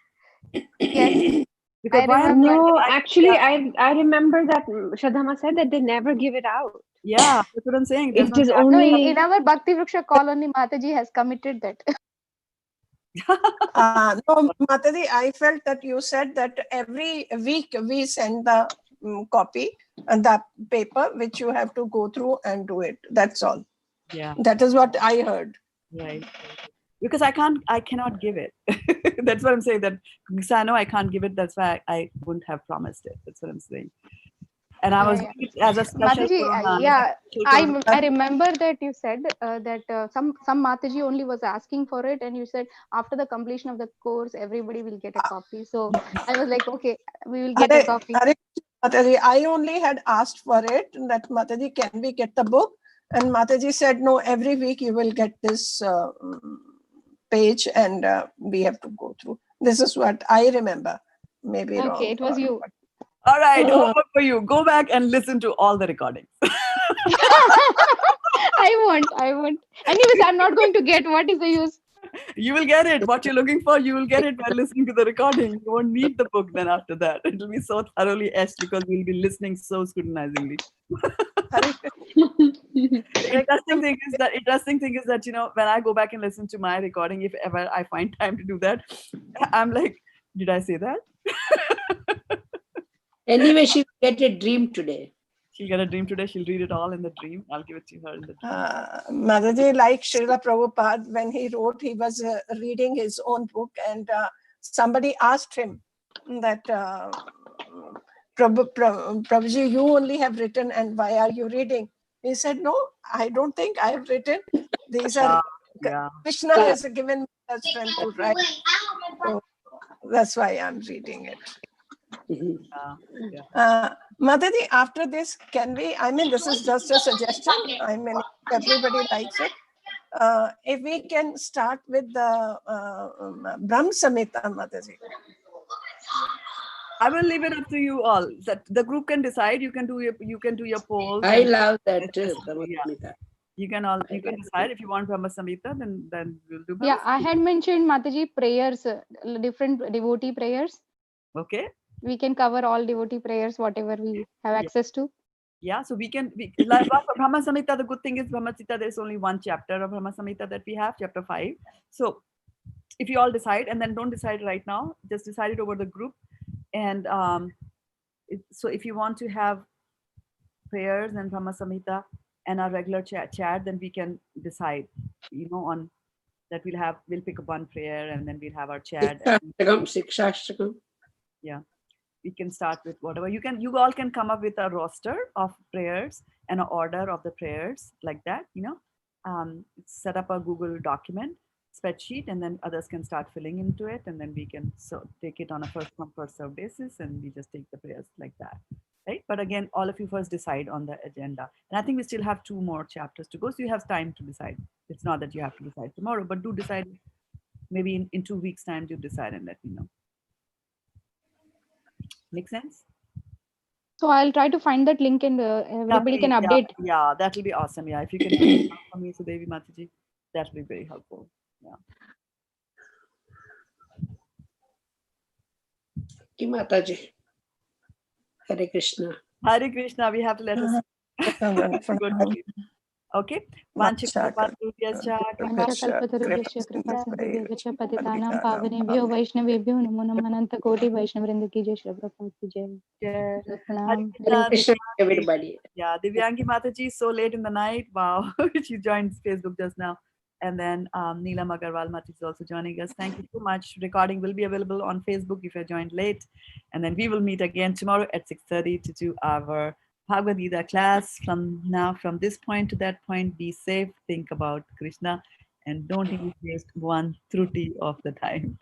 Yes. Because no, actually, I remember that Shraddha said that they never give it out. Yeah, that's what I'm saying. It is only in our Bhakti Vrksa colony, Mataji has committed that. No, Mataji, I felt that you said that every week we send the copy and the paper which you have to go through and do it. That's all. Yeah. That is what I heard. Right. Because I cannot give it. That's what I'm saying. That because I know I can't give it. That's why I wouldn't have promised it. That's what I'm saying. And I was doing it as a special. Mataji, I remember that you said that some Mataji only was asking for it, and you said after the completion of the course, everybody will get a copy. So I was like, okay, we will get a copy. Mataji, I only had asked for it. That Mataji, can we get the book? And Mataji said, no, every week you will get this page, and we have to go through. This is what I remember. Maybe wrong. Okay, it was you. All right, homework for you. Go back and listen to all the recordings. I won't. Anyways, I'm not going to get. What is the use? You will get it. What you're looking for, you will get it by listening to the recording. You won't need the book then after that. It will be so thoroughly etched because we'll be listening so scrutinizingly. The interesting thing is that, you know, when I go back and listen to my recording, if ever I find time to do that, I'm like, did I say that? Anyway, she'll get a dream today. She'll get a dream today. She'll read it all in the dream. I'll give it to her in the dream. Mataji, like Srila Prabhupada, when he wrote, he was reading his own book, and somebody asked him that, Prabhuji, you only have written, and why are you reading? He said, no, I don't think I have written. These are, Krishna has given me the strength to write. So that's why I'm reading it. Mataji, after this, can we, I mean, this is just a suggestion. I mean, everybody likes it. If we can start with the Brahm Samhita, Mataji. I will leave it up to you all. That the group can decide. You can do your polls. I love that too. Yeah. You can decide if you want Brahma Samhita, then we'll do. Yeah, I had mentioned Mataji prayers, different devotee prayers. Okay. We can cover all devotee prayers, whatever we have access to. Yeah, so we like Brahma Samhita. The good thing is Brahma Samhita, there's only one chapter of Brahma Samhita that we have, chapter 5. So if you all decide, and then don't decide right now, just decide it over the group, and So if you want to have prayers and Brahma Samhita and our regular chat, then we can decide, on that we'll pick up one prayer and then we'll have our chat. Sikshashtakam. Yeah, we can start with whatever. You all can come up with a roster of prayers and an order of the prayers like that, set up a Google document spreadsheet, and then others can start filling into it, and then we can take it on a first come first serve basis, and we just take the prayers like that, right? But again, all of you first decide on the agenda, and I think we still have 2 more chapters to go, so you have time to decide. It's not that you have to decide tomorrow, but do decide. Maybe in 2 weeks time, do decide and let me know. Make sense? So I'll try to find that link and everybody can update. Yeah, that will be awesome. Yeah, if you can find it out for me, so Devi Mataji, that will be very helpful. Yeah. Ki Mataji. Hare Krishna. Hare Krishna. We have to let us go to sleep. Okay. Vanchakalpatarubhyascha Vanchakalpatarubhyascha कृपासिन्धुभ्यश्च पतितानां पावनेभ्यो वैष्णवेभ्यो नमो नमः अनंत कोटि वैष्णववृंद की जय। श्री प्रभुपाद की जय। प्रणाम। Hare Krishna, everybody. Yeah, Divyangi Mataji, so late in the night. Wow, she joined Facebook just now. And then Neelam Agarwal Mataji is also joining us. Thank you so much. Recording will be available on Facebook if you joined late. And then we will meet again tomorrow at 6:30 to do our Bhagavad Gita class. From this point to that point, be safe, think about Krishna, and don't even waste one truti of the time.